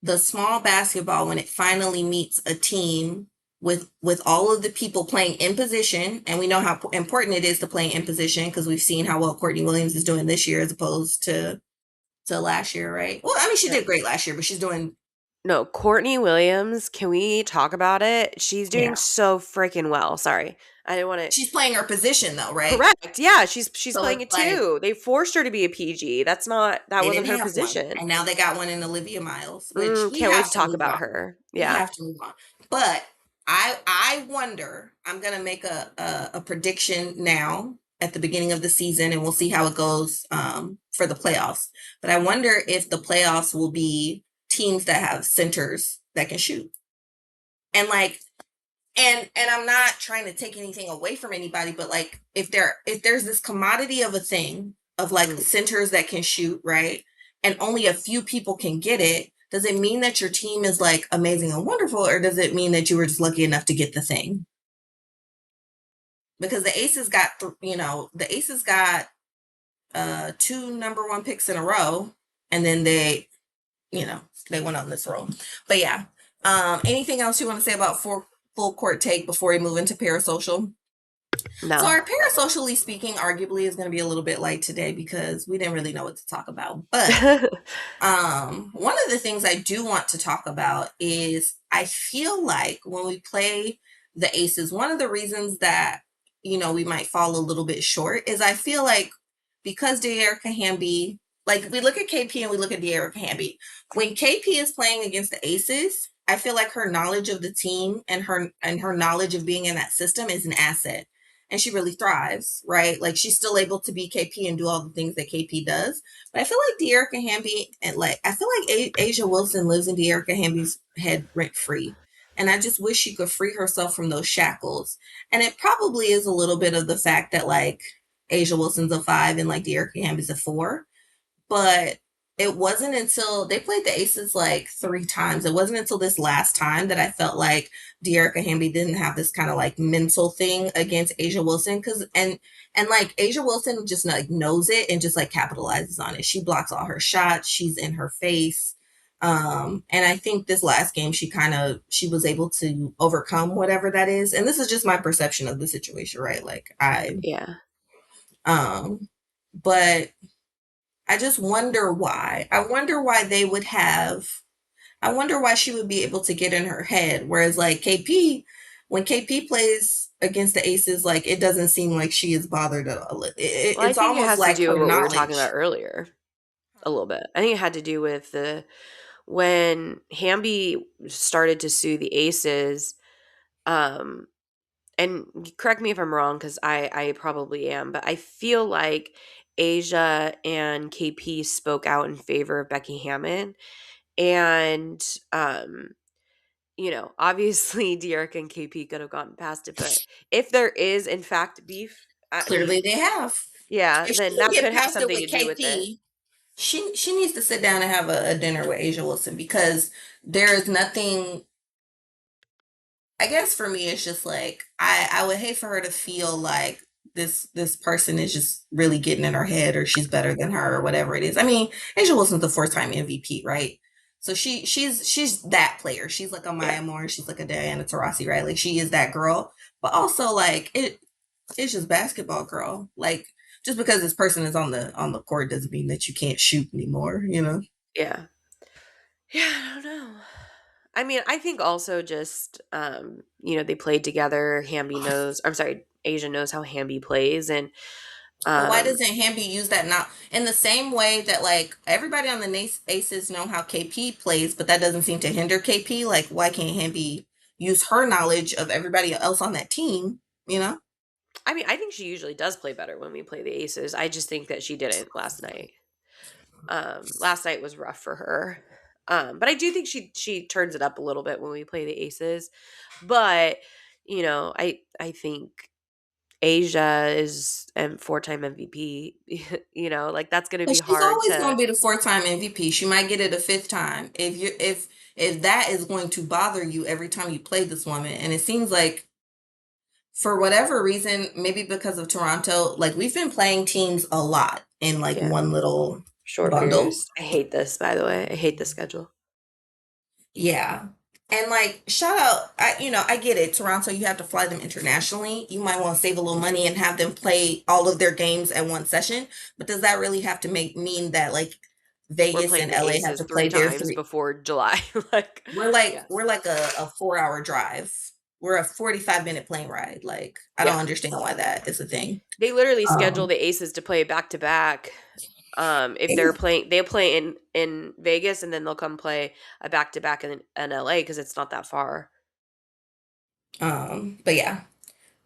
the small basketball when it finally meets a team with all of the people playing in position, and we know how important it is to play in position because we've seen how well Courtney Williams is doing this year as opposed to last year, right? Well, I mean, she did great last year, but she's doing No, Courtney Williams, can we talk about it? She's doing yeah. so freaking well. Sorry. I didn't want to. She's playing her position though, right? Correct. Yeah, she's So playing it's it like too. They forced her to be a PG. That they wasn't didn't her have one, position. and now they got one in Olivia Miles, which we Can't wait have to to talk move about on. her. We Yeah. have to move on. But I wonder. I'm gonna make a prediction now at the beginning of the season, and we'll see how it goes for the playoffs. But I wonder if the playoffs will be teams that have centers that can shoot, and like and I'm not trying to take anything away from anybody, but like if there's this commodity of a thing of like Mm. centers that can shoot, right? And only a few people can get it, does it mean that your team is like amazing and wonderful, or does it mean that you were just lucky enough to get the thing? Because the Aces got the Aces got two number one picks in a row, and then they went on this roll. But yeah. Anything else you want to say about full court take before we move into parasocial? So No. our parasocially speaking, arguably, is going to be a little bit light today because we didn't really know what to talk about. But one of the things I do want to talk about is I feel like when we play the Aces, one of the reasons that we might fall a little bit short is I feel like because De'Erica Hamby, like we look at KP and we look at De'Erica Hamby, when KP is playing against the Aces, I feel like her knowledge of the team and her knowledge of being in that system is an asset, and she really thrives, right? Like she's still able to be KP and do all the things that KP does. But I feel like De'Erica Hamby and I feel like Asia Wilson lives in De'Erica Hamby's head rent free. And I just wish she could free herself from those shackles. And it probably is a little bit of the fact that like Asia Wilson's a 5 and like De'Erica Hamby's a 4. But it wasn't until they played the Aces like 3 times. It wasn't until this last time that I felt like De'Erica Hamby didn't have this kind of like mental thing against Asia Wilson, because and like Asia Wilson just like knows it and just like capitalizes on it. She blocks all her shots. She's in her face. And I think this last game she was able to overcome whatever that is. And this is just my perception of the situation, right? Like Yeah. um but I just wonder why. I wonder why they would have. I wonder why she would be able to get in her head. Whereas, like KP, when KP plays against the Aces, like it doesn't seem like she is bothered at all. Well, I It's think it almost has to like do her with what we were talking about knowledge. earlier a little bit. I think it had to do with when Hamby started to sue the Aces, um, and correct me if I'm wrong because I probably am, but I feel like Asia and KP spoke out in favor of Becky Hammon. And, obviously De'Erica and KP could have gotten past it, but if there is, in fact, beef, I Clearly, mean, they have. yeah, If she then can that get could have past it something with to do with it. KP, she needs to sit down and have a dinner with Asia Wilson, because there is nothing. I guess for me, it's just like I would hate for her to feel like this person is just really getting in her head, or she's better than her, or whatever it is. I mean, Asia Wilson's the 4-time MVP, right? So she's that player. She's like a Yeah. Maya Moore. She's like a Diana Taurasi, right? Like she is that girl. But also like it's just basketball, girl. Like just because this person is on the court doesn't mean that you can't shoot anymore. You know. Yeah. Yeah, I don't know. I mean, I think also just, they played together. Asia knows how Hamby plays. And, But why um, doesn't Hamby use that now? In the same way that like everybody on the Aces know how KP plays, but that doesn't seem to hinder KP. Like why can't Hamby use her knowledge of everybody else on that team? You know? I mean, I think she usually does play better when we play the Aces. I just think that she didn't last night. Last night was rough for her. But I do think she turns it up a little bit when we play the Aces. But, I think Asia is a 4-time MVP. Like that's going to But be she's hard always going to. to be the 4-time MVP. She might get it a 5th time if that is going to bother you every time you play this woman. And it seems like for whatever reason, maybe because of Toronto, like we've been playing teams a lot in like Yeah, one little short bundle. periods. I hate this, by the way. I hate the schedule. Yeah. And like, shout out, I get it. Toronto, you have to fly them internationally. You might want to save a little money and have them play all of their games at one session. But does that really have to mean that like We're Vegas playing and the LA have Aces to 3 play their times three? before July. Like, We're yes. like a 4 hour drive. We're a 45-minute plane ride. Like, I don't Yeah. understand why that is a thing. They literally schedule Um, the Aces to play back to back. If they're it- playing, they play in Vegas, and then they'll come play a back to back in LA because it's not that far. but yeah,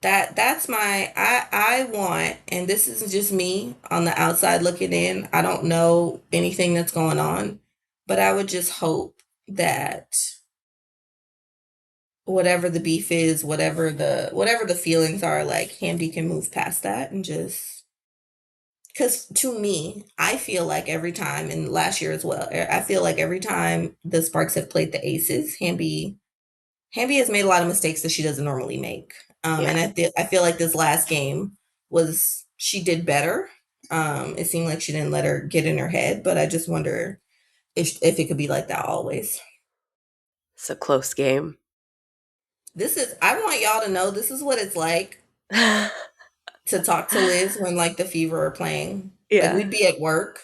that's my I want, and this is just me on the outside looking in. I don't know anything that's going on, but I would just hope that whatever the beef is, whatever the feelings are, like Hamdi can move past that and just, because to me, I feel like every time, and last year as well, I feel like every time the Sparks have played the Aces, Hamby has made a lot of mistakes that she doesn't normally make. And Yeah. I feel like this last game was she did better. It seemed like she didn't let her get in her head, but I just wonder if it could be like that always. It's a close game. I want y'all to know this is what it's like to talk to Liz when like the Fever are playing. Like Yeah. we'd be at work,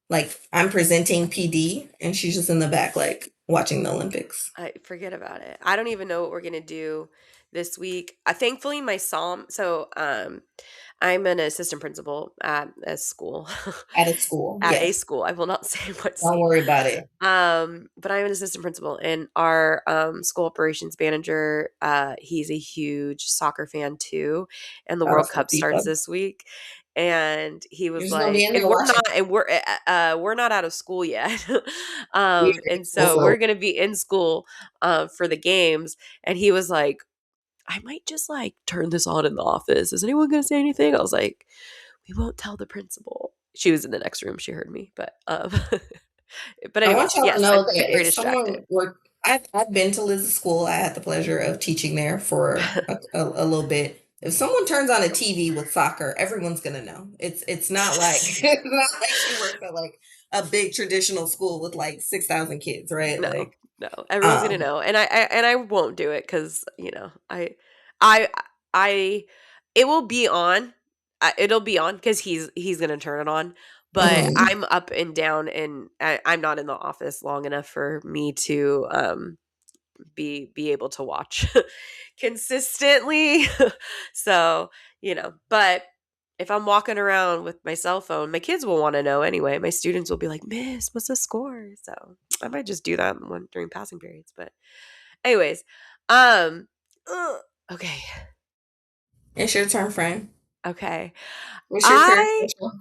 like I'm presenting PD, and she's just in the back like watching the Olympics. I forget about it. I don't even know what we're gonna do this week. Thankfully, my psalm. So, I'm an assistant principal at a school. At a school, At a yes. school. I will not say what Don't school. worry about it. But I'm an assistant principal, and our school operations manager, he's a huge soccer fan too, and the Oh, World so Cup starts FIFA. this week. And he You're was just gonna be like, in and there we're watching. not, and we're not out of school yet. Yeah, And so also, we're gonna be in school for the games. And he was like, I might just like turn this on in the office. Is anyone gonna say anything? I was like, we won't tell the principal. She was in the next room. She heard me, but but I want anyways, y'all to yes, know I'm that very if distracted. someone were, I've been to Liz's school. I had the pleasure of teaching there for a little bit. If someone turns on a TV with soccer, everyone's gonna know. It's not like it's not like she works at like a big traditional school with like 6,000 kids, right? No, Like, no, everyone's gonna um, know, and I won't do it because I I it will be on. It'll be on because he's gonna turn it on. But mhm. I'm up and down, and I'm not in the office long enough for me to be able to watch consistently. So, but if I'm walking around with my cell phone, my kids will want to know anyway. My students will be like, "Miss, what's the score?" So I might just do that during passing periods. But anyways, um, ugh, okay, It's your turn, friend. okay. What's your I parasocial?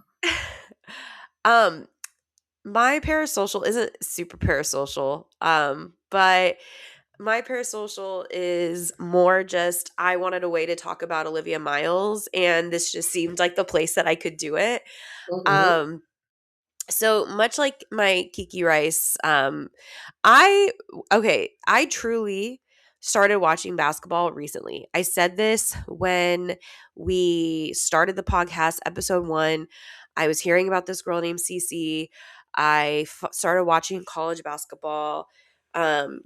um my parasocial isn't super parasocial, but my parasocial is more just I wanted a way to talk about Olivia Miles, and this just seemed like the place that I could do it. Mhm. Um, so much like my Kiki Rice, I I truly started watching basketball recently. I said this when we started the podcast, episode 1. I was hearing about this girl named Cece. Started watching college basketball, and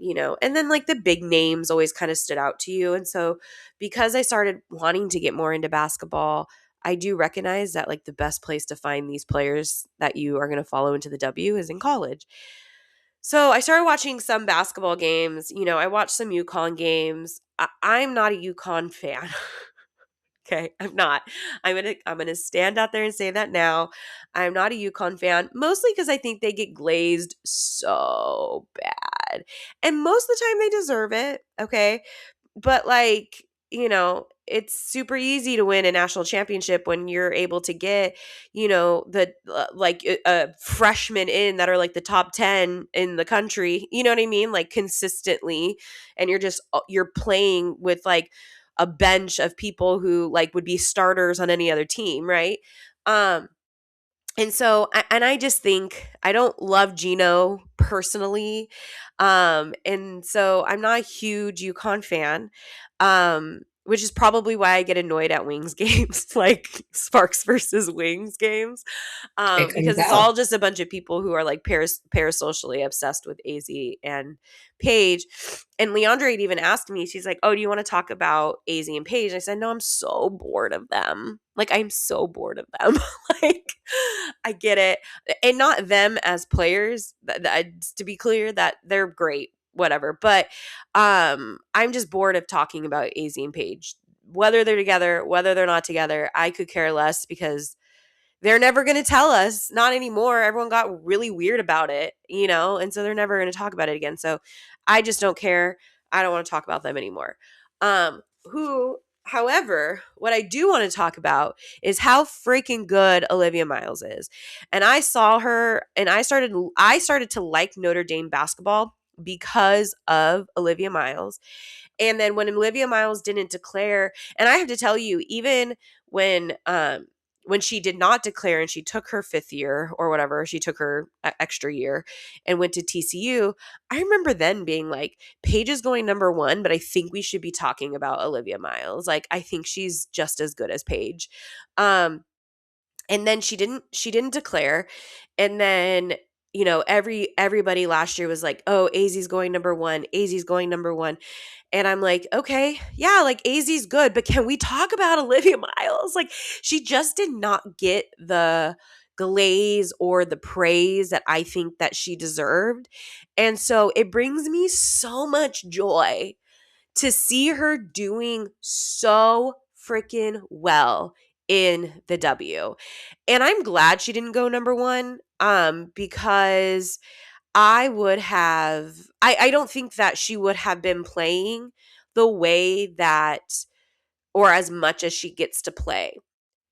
then like the big names always kind of stood out to you. And so because I started wanting to get more into basketball, I do recognize that like the best place to find these players that you are going to follow into the W is in college. So I started watching some basketball games. I watched some UConn games. I'm not a UConn fan. Okay, I'm not. I'm gonna stand out there and say that now. I'm not a UConn fan, mostly because I think they get glazed so bad, and most of the time they deserve it. Okay, but like, it's super easy to win a national championship when you're able to get, the like freshmen in that are like the top 10 in the country, you know what I mean? Like consistently. And you're playing with like a bench of people who like would be starters on any other team, right? Um and so, and I just think I don't love Gino personally. And so I'm not a huge UConn fan. which is probably why I get annoyed at Wings games, like Sparks versus Wings games, It comes because it's out. all just a bunch of people who are like parasocially obsessed with AZ and Paige. And Leandra had even asked me, she's like, "Oh, do you want to talk about AZ and Paige?" And I said, "No, I'm so bored of them. Like, I'm so bored of them. Like, I get it, and not them as players. To be clear, that they're great, whatever. But I'm just bored of talking about AZ and Paige. Whether they're together, whether they're not together, I could care less because they're never going to tell us. Not anymore. Everyone got really weird about it, you know, and so they're never going to talk about it again. So I just don't care. I don't want to talk about them anymore. However, what I do want to talk about is how freaking good Olivia Miles is. And I saw her and I started to like Notre Dame basketball because of Olivia Miles. And then when Olivia Miles didn't declare, and I have to tell you, even when she did not declare and she took her 5th year or whatever, she took her extra year and went to TCU, I remember then being like, Paige is going number 1, but I think we should be talking about Olivia Miles. Like, I think she's just as good as Paige. And then she didn't declare. And then, you know, everybody last year was like, "Oh, AZ's going number 1. AZ's going number 1." And I'm like, "Okay, yeah, like AZ's good, but can we talk about Olivia Miles?" Like, she just did not get the glaze or the praise that I think that she deserved. And so it brings me so much joy to see her doing so freaking well in the W. And I'm glad she didn't go number 1 because I don't think that she would have been playing the way that or as much as she gets to play.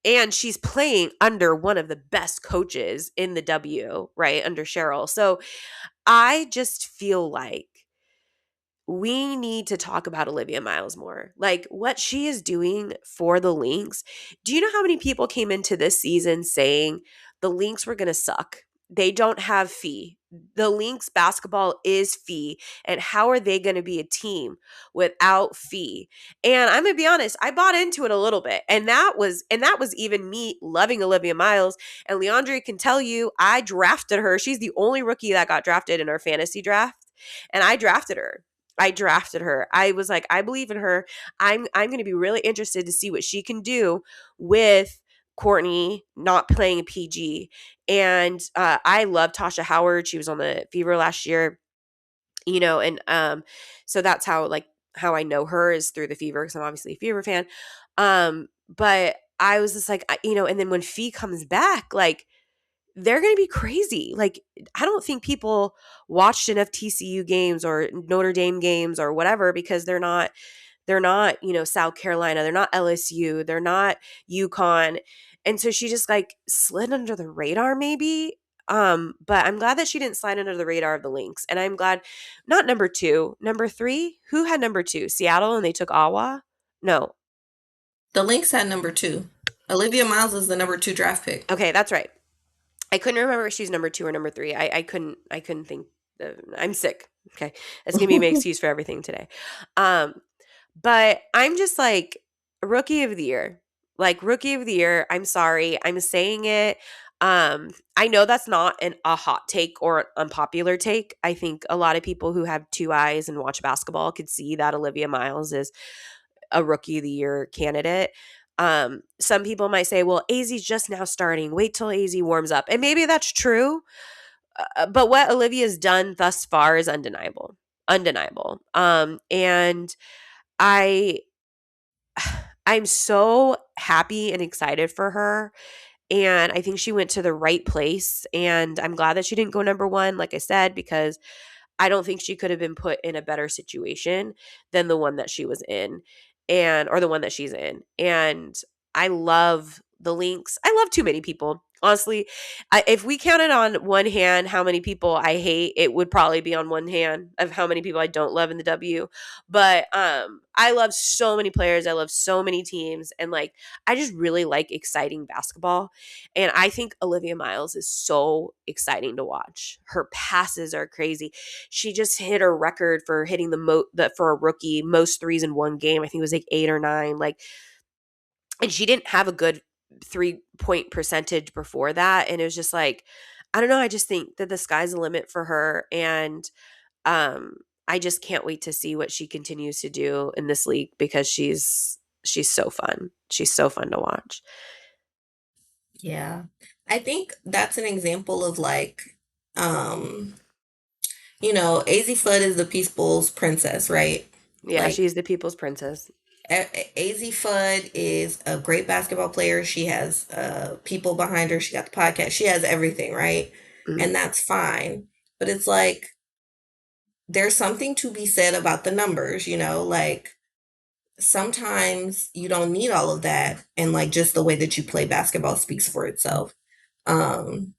And she's playing under one of the best coaches in the W, right? Under Cheryl. So I just feel like we need to talk about Olivia Miles more. Like what she is doing for the Lynx. Do you know how many people came into this season saying the Lynx were going to suck? They don't have Fee. The Lynx basketball is Fee. And how are they going to be a team without Fee? And I'm going to be honest, I bought into it a little bit. And that was even me loving Olivia Miles. And Leandre can tell you, I drafted her. She's the only rookie that got drafted in our fantasy draft. And I drafted her. I was like, I believe in her. I'm going to be really interested to see what she can do with Courtney not playing a PG. And I love Tasha Howard. She was on the Fever last year, you know, and so that's how I know her is through the Fever because I'm obviously a Fever fan. But I was just like, you know, and then when Fee comes back, like they're going to be crazy. Like, I don't think people watched enough TCU games or Notre Dame games or whatever because they're not, you know, South Carolina. They're not LSU. They're not UConn. And so she just like slid under the radar maybe. But I'm glad that she didn't slide under the radar of the Lynx. And I'm glad not number 2, number 3. Who had number 2? Seattle and they took Awa? No. The Lynx had number 2. Olivia Miles is the number 2 draft pick. Okay, that's right. I couldn't remember if she's number 2 or number 3. I couldn't think. I'm sick. Okay. That's going to be my excuse for everything today. But I'm just like rookie of the year. Like rookie of the year. I'm sorry. I'm saying it. I know that's not a hot take or an unpopular take. I think a lot of people who have 2 eyes and watch basketball could see that Olivia Miles is a rookie of the year candidate. Some people might say, well, AZ's just now starting. Wait till AZ warms up. And maybe that's true. But what Olivia's done thus far is undeniable. Undeniable. And I'm so happy and excited for her. And I think she went to the right place. And I'm glad that she didn't go number 1, like I said, because I don't think she could have been put in a better situation than the one that she was in or the one that she's in. And I love the Lynx. I love too many people. Honestly, if we counted on one hand how many people I hate, it would probably be on one hand of how many people I don't love in the W. But I love so many players. I love so many teams. And like, I just really like exciting basketball. And I think Olivia Miles is so exciting to watch. Her passes are crazy. She just hit her record for hitting for a rookie most threes in one game. I think it was like 8 or 9. Like, and she didn't have a good 3-point percentage before that, and it was just like, I don't know, I just think that the sky's the limit for her, and um I just can't wait to see what she continues to do in this league because she's so fun. She's so fun to watch. Yeah. I think that's an example of like, um, AZ Flood is the People's Princess, right? Yeah, Like she's the people's princess. AZ Fudd is a great basketball player. She has people behind her. She got the podcast. She has everything, right? Mhm. And that's fine. But it's like there's something to be said about the numbers, like sometimes you don't need all of that, and like just the way that you play basketball speaks for itself. Um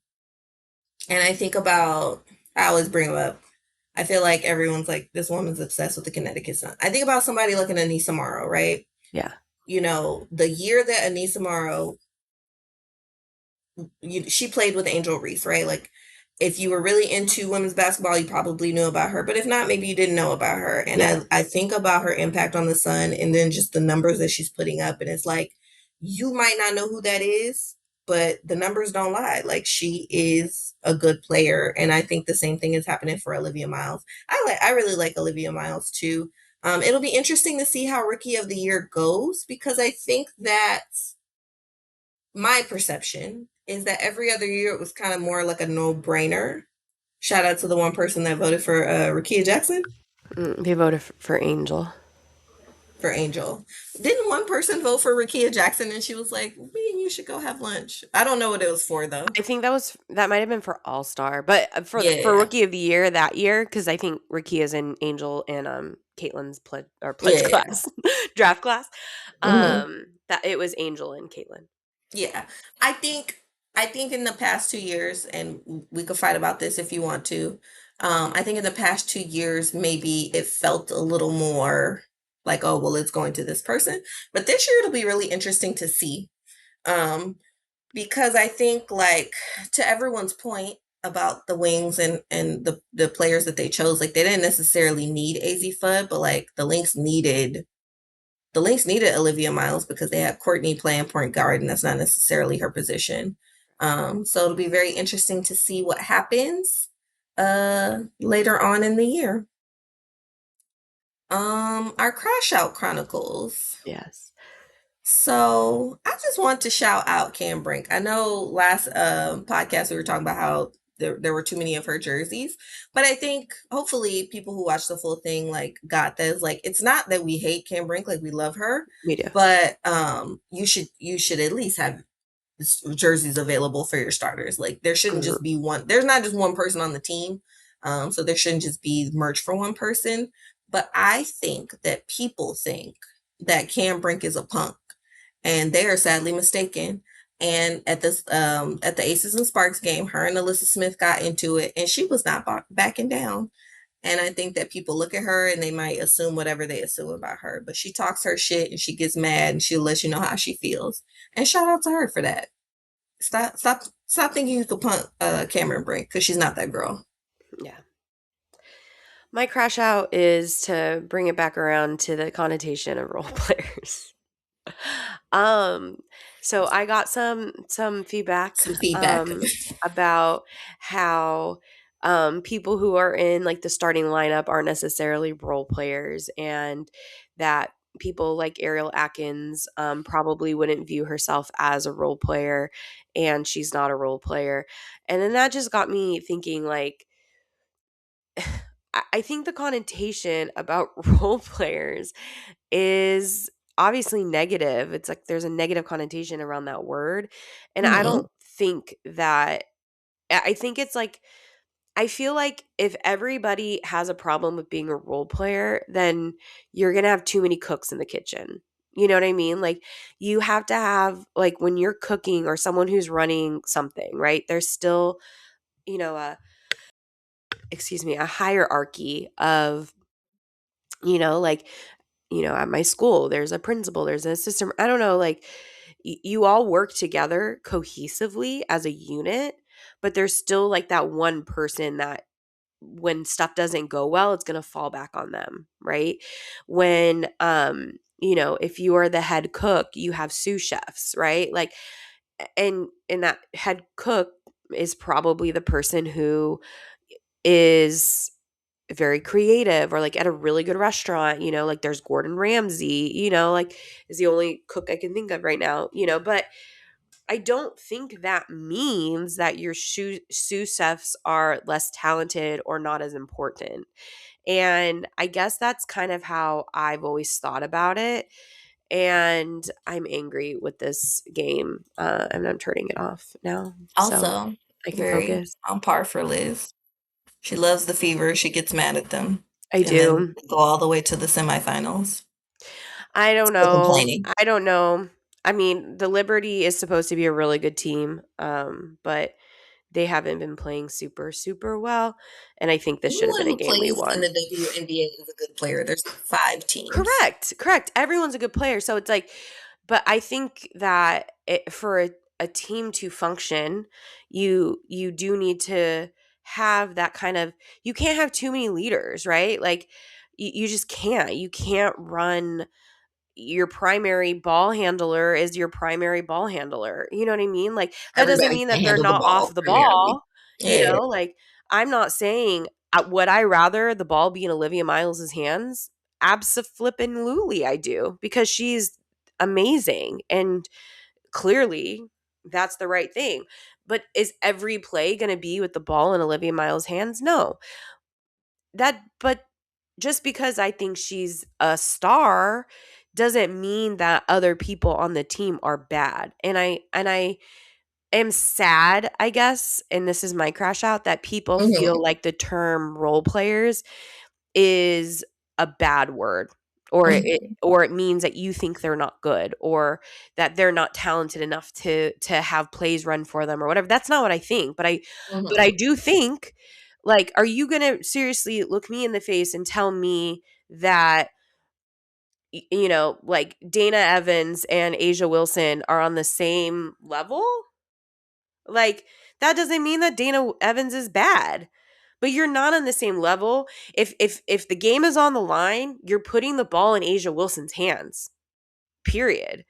and I think about, I always bring up, I feel like everyone's like, this woman's obsessed with the Connecticut Sun. I think about somebody like an Anissa Morrow, right? Yeah. The year that Anissa Morrow, she played with Angel Reese, right? Like, if you were really into women's basketball, you probably knew about her. But if not, maybe you didn't know about her. And Yeah. I think about her impact on the Sun and then just the numbers that she's putting up. And it's like, you might not know who that is, but the numbers don't lie. Like, she is a good player. And I think the same thing is happening for Olivia Miles. I really like Olivia Miles too. It'll be interesting to see how Rookie of the Year goes, because I think that my perception is that every other year it was kind of more like a no-brainer. Shout out to the one person that voted for Rakia Jackson They voted for Angel. for Angel. Didn't one person vote for Rakia Jackson and she was like, "Me and you should go have lunch"? I don't know what it was for though. I think that might have been for All Star, but for Yeah, Rookie of the Year that year, because I think Rookie is in Angel and Caitlin's pledge yeah, class, draft class. hmm That it was Angel and Caitlin. yeah. I think I think in the past 2 years, and we could fight about this if you want to. I think in the past 2 years, maybe it felt a little more like, oh well, it's going to this person. But this year it'll be really interesting to see. Um, because I think, like, to everyone's point about the wings and the players that they chose, like they didn't necessarily need AZ Fudd, but like the Lynx needed Olivia Miles because they had Courtney playing point guard, and that's not necessarily her position. So it'll be very interesting to see what happens later on in the year. Our Crash Out Chronicles. Yes. So I just want to shout out Cam Brink. I know last podcast we were talking about how there were too many of her jerseys, but I think hopefully people who watched the full thing like got this. Like, it's not that we hate Cam Brink, like we love her, We do. but you should at least have jerseys available for your starters. Like, there shouldn't Mhm. just be one. There's not just one person on the team, so there shouldn't just be merch for one person. But I think that people think that Cam Brink is a punk, and they are sadly mistaken. And at the Aces and Sparks game, her and Alyssa Smith got into it, and she was not backing down. And I think that people look at her and they might assume whatever they assume about her, but she talks her shit and she gets mad and she'll let you know how she feels. And shout out to her for that. Stop thinking you could punk Cameron Brink, because she's not that girl. Yeah. My crash out is to bring it back around to the connotation of role players. Um, so I got some feedback Some feedback. about how people who are in like the starting lineup aren't necessarily role players, and that people like Ariel Atkins probably wouldn't view herself as a role player, and she's not a role player. And then that just got me thinking, like, I think the connotation about role players is obviously negative. It's like there's a negative connotation around that word. And I hmm don't think that, I think it's like, I feel like if everybody has a problem with being a role player, then you're going to have too many cooks in the kitchen. You know what I mean? Like, you have to have, like, when you're cooking or someone who's running something, right? There's still, you know, a hierarchy of, like, at my school, there's a principal, there's an assistant. I don't know, like, you all work together cohesively as a unit, but there's still like that one person that when stuff doesn't go well, it's going to fall back on them, right? When, if you are the head cook, you have sous chefs, right? Like, and that head cook is probably the person who is very creative, or like at a really good restaurant, like there's Gordon Ramsay, like is the only cook I can think of right now, but I don't think that means that your sous chefs are less talented or not as important. And I guess that's kind of how I've always thought about it. And I'm angry with this game, and I'm turning it off now so Also, I can very focus. on par for Liz. She loves the Fever. She gets mad at them, I and then do. go all the way to the semifinals. I don't Still know. complaining. I don't know. I mean, the Liberty is supposed to be a really good team, but they haven't been playing super, super well. And I think this should have Anyone been a who game we plays in won. the WNBA is a good player. There's 5 teams. Correct. Correct. Everyone's a good player. So it's like, but I think that for a team to function, you do need to have that kind of, you can't have too many leaders, right? Like, you just can't. You can't run your primary ball handler is your primary ball handler. You know what I mean? Like, that doesn't Everybody mean can that they're handle the not off ball the primarily. ball. Yeah. Like, I'm not saying, would I rather the ball be in Olivia Miles's hands? Abso-flippin' I do, because she's amazing and clearly that's the right thing. But is every play going to be with the ball in Olivia Miles' hands? No. But just because I think she's a star doesn't mean that other people on the team are bad. And I am sad, I guess, and this is my crash out, that people Hmm. feel like the term role players is a bad word, or it means that you think they're not good, or that they're not talented enough to have plays run for them or whatever. That's not what I think, but I Hmm. do think, like, are you going to seriously look me in the face and tell me that like Dana Evans and Asia Wilson are on the same level? Like, that doesn't mean that Dana Evans is bad, but you're not on the same level. If the game is on the line, you're putting the ball in Asia Wilson's hands. Period.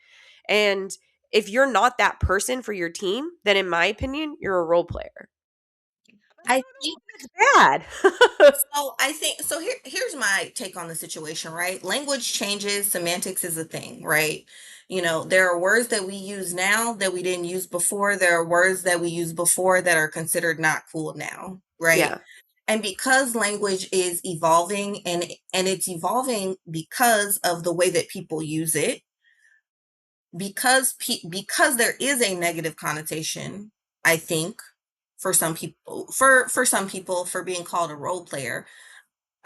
And if you're not that person for your team, then in my opinion, you're a role player. But I think I don't know that it's bad. so. I think so. Here's my take on the situation, right? Language changes, semantics is a thing, right? There are words that we use now that we didn't use before. There are words that we used before that are considered not cool now, right? Yeah. And because language is evolving, and it's evolving because of the way that people use it, because there is a negative connotation, I think, for some people, for some people, for being called a role player.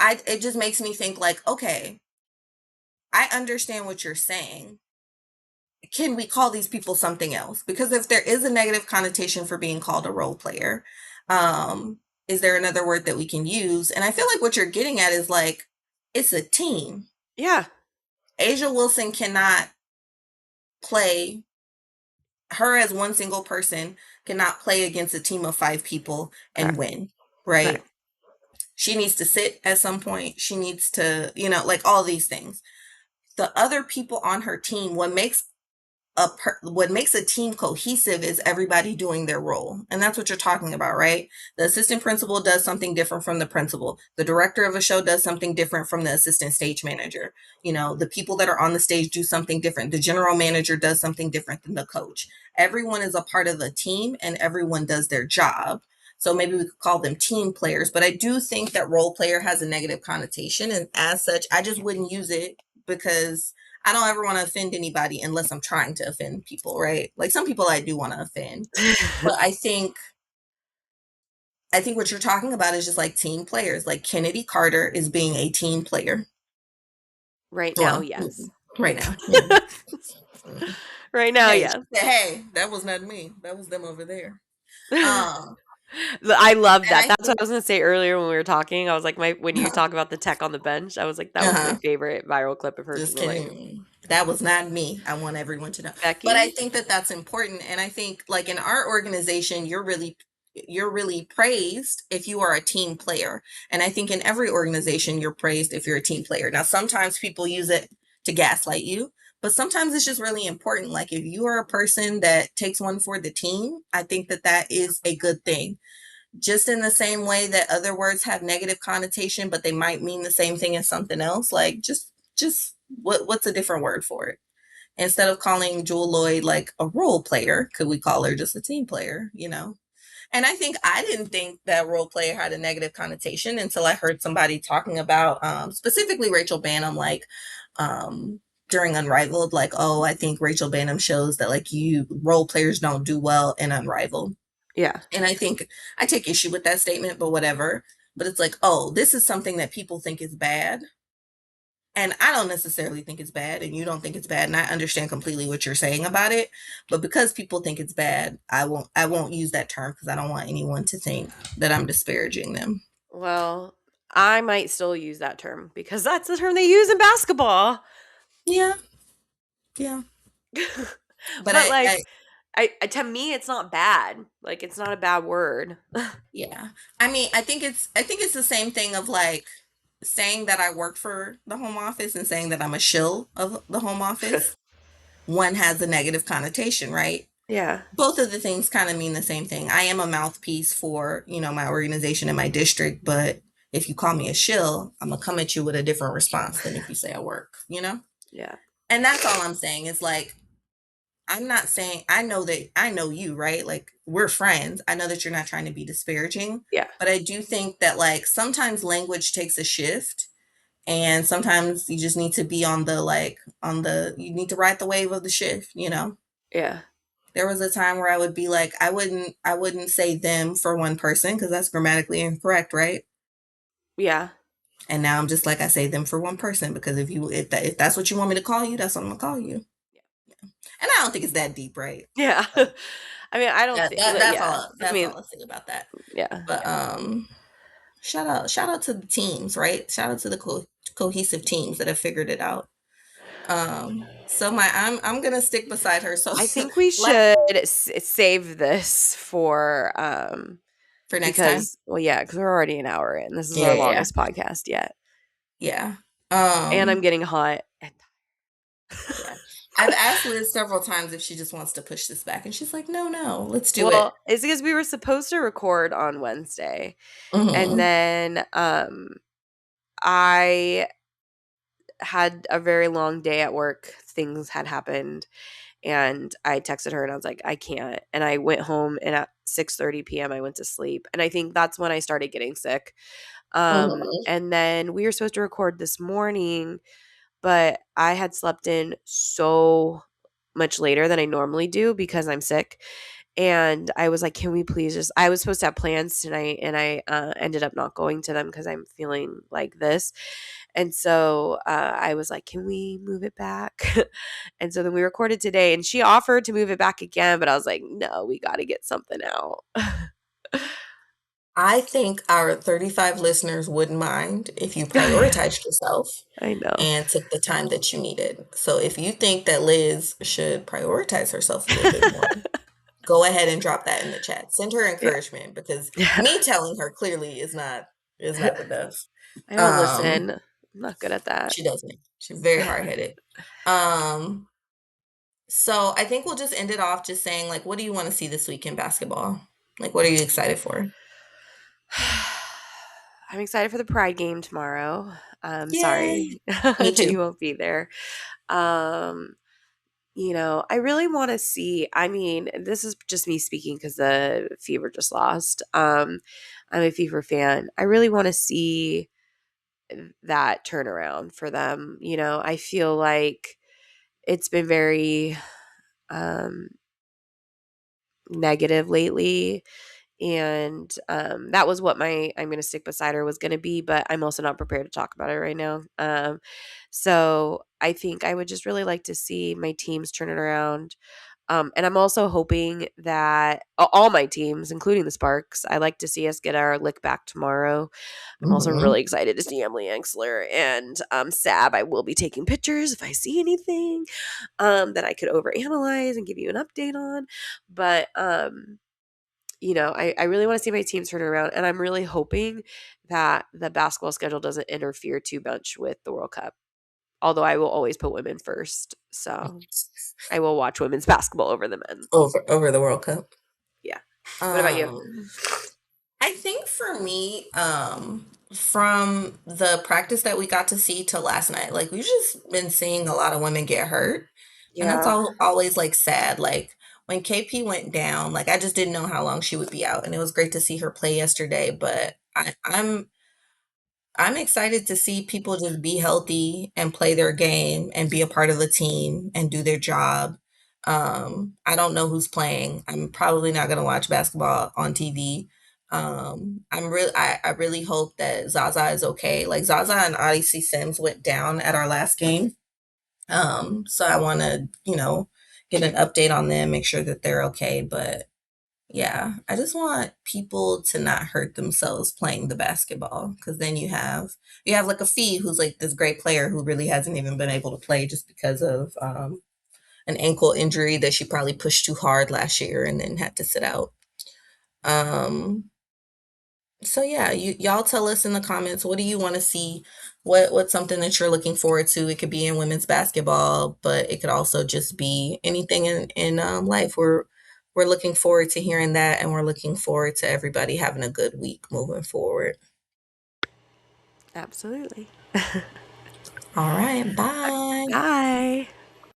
It just makes me think, like, okay, I understand what you're saying. Can we call these people something else? Because if there is a negative connotation for being called a role player, is there another word that we can use? And I feel like what you're getting at is, like, it's a team. Yeah. Asia Wilson cannot play, her as one single person cannot play against a team of 5 people and Correct. win, right? Correct. She needs to sit at some point. She needs to, like, all these things. The other people on her team, what makes a team cohesive is everybody doing their role. And that's what you're talking about, right? The assistant principal does something different from the principal. The director of a show does something different from the assistant stage manager. The people that are on the stage do something different. The general manager does something different than the coach. Everyone is a part of a team and everyone does their job. So maybe we could call them team players, but I do think that role player has a negative connotation. And as such, I just wouldn't use it, because I don't ever want to offend anybody unless I'm trying to offend people, right? Like, some people I do want to offend. But I think what you're talking about is just like team players. Like, Kennedy Carter is being a team player. Right now, Well, yes. Right now. Yeah. Right now, Hey, yes. hey, that was not me. That was them over there. Um, I love and that. I That's what think, I was gonna say earlier when we were talking. I was like, when you talk about the tech on the bench, I was like, that was my uh-huh. favorite viral clip of her Just being like, kidding. That was not me. I want everyone to know. But I Becky? think that that's important. And I think like in our organization, you're really praised if you are a team player. And I think in every organization, you're praised if you're a team player. Now, sometimes people use it to gaslight you, but sometimes it's just really important. Like if you are a person that takes one for the team, I think that that is a good thing. Just in the same way that other words have negative connotation, but they might mean the same thing as something else. Like just what's a different word for it? Instead of calling Jewel Lloyd like a role player, could we call her just a team player? And I think I didn't think that role player had a negative connotation until I heard somebody talking about specifically Rachel Banham, like during Unrivaled, like, oh, I think Rachel Banham shows that like you role players don't do well in Unrivaled. Yeah. And I think I take issue with that statement, but whatever. But it's like, oh, this is something that people think is bad. And I don't necessarily think it's bad, and you don't think it's bad, and I understand completely what you're saying about it. But because people think it's bad, I won't use that term because I don't want anyone to think that I'm disparaging them. Well, I might still use that term because that's the term they use in basketball. Yeah, yeah. But But I, like I to me it's not bad. Like it's not a bad word. yeah. I mean, I think it's the same thing of like saying that I work for the home office and saying that I'm a shill of the home office. One has a negative connotation, right? Yeah. Both of the things kind of mean the same thing. I am a mouthpiece for, my organization and my district, but if you call me a shill, I'm gonna come at you with a different response than if you say I work. Yeah. And that's all I'm saying is like, I'm not saying I know that I know you, right? Like we're friends. I know that you're not trying to be disparaging, Yeah. but I do think that like sometimes language takes a shift and sometimes you just need to be you need to ride the wave of the shift. Yeah. There was a time where I would be like, I wouldn't say them for one person because that's grammatically incorrect, right? Yeah. And now I'm just like I say them for one person because if that's what you want me to call you, that's what I'm gonna call you. And I don't think it's that deep, right? Yeah. But I mean, I don't that, think that that's yeah. all I that's mean, all I say about that. yeah. But shout out to the teams, right? Shout out to the cohesive teams that have figured it out. So I'm gonna stick beside her. So I think we let should save this for next time. because well yeah, cuz we're already an hour in. This is Yeah, our yeah, yeah. longest podcast yet. Yeah. And I'm Um, getting hot. yeah. I've asked Liz several times if she just wants to push this back, and she's like, "No, no, let's do it." Well, it's because we were supposed to record on Wednesday. And Hmm. then I had a very long day at work. Things had happened and I texted her and I was like, I can't. And I went home and at 6:30 p.m. I went to sleep. And I think that's when I started getting sick. Hmm. And then we were supposed to record this morning, but I had slept in so much later than I normally do because I'm sick. And I was like, can we please just, I was supposed to have plans tonight and I ended up not going to them because I'm feeling like this. And so I was like, can we move it back? And so then we recorded today and she offered to move it back again, but I was like, no, we got to get something out. I think our 35 listeners wouldn't mind if you prioritized yourself I know. and took the time that you needed. So if you think that Liz should prioritize herself a little bit more, go ahead and drop that in the chat. Send her Yeah. encouragement because Yeah. me telling her clearly is not the best. I don't Um, listen. I'm not good at that. she doesn't. She's very hard headed. Um, so I think we'll just end it off just saying like, what do you want to see this week in basketball? Like, what are you excited for? I'm excited for the Pride game tomorrow. Yay! Sorry Me that too. you won't be there. Um, I really want to see. I mean, this is just me speaking because the Fever just lost. I'm a Fever fan. I really want to see that turnaround for them. I feel like it's been very um, negative lately. And that was what my I'm going to stick beside her was going to be, but I'm also not prepared to talk about it right now. So I think I would just really like to see my teams turn it around. And I'm also hoping that all my teams, including the Sparks, I like to see us get our lick back tomorrow. I'm also Mhm. really excited to see Emily Ensler and Sab. I will be taking pictures if I see anything that I could overanalyze and give you an update on. But I really want to see my team turn around, and I'm really hoping that the basketball schedule doesn't interfere too much with the World Cup. Although I will always put women first, so I will watch women's basketball over the men. Over the World Cup. Yeah. What about you? Um, I think for me, from the practice that we got to see till last night, like we've just been seeing a lot of women get hurt, and that's Yeah. always like sad. Like when KP went down, like I just didn't know how long she would be out, and it was great to see her play yesterday. But I'm excited to see people just be healthy and play their game and be a part of the team and do their job. I don't know who's playing. I'm probably not going to watch basketball on TV. I really hope that Zaza is okay. Like Zaza and Odyssey Sims went down at our last game. So I want to, get an update on them, make sure that they're okay. But yeah, I just want people to not hurt themselves playing the basketball because then you have like a Fee who's like this great player who really hasn't even been able to play just because of an ankle injury that she probably pushed too hard last year and then had to sit out. Um, so yeah, y'all tell us in the comments, what do you want to see? What's something that you're looking forward to? It could be in women's basketball, but it could also just be anything in life. We're looking forward to hearing that, and we're looking forward to everybody having a good week moving forward. Absolutely. All right, bye. Bye.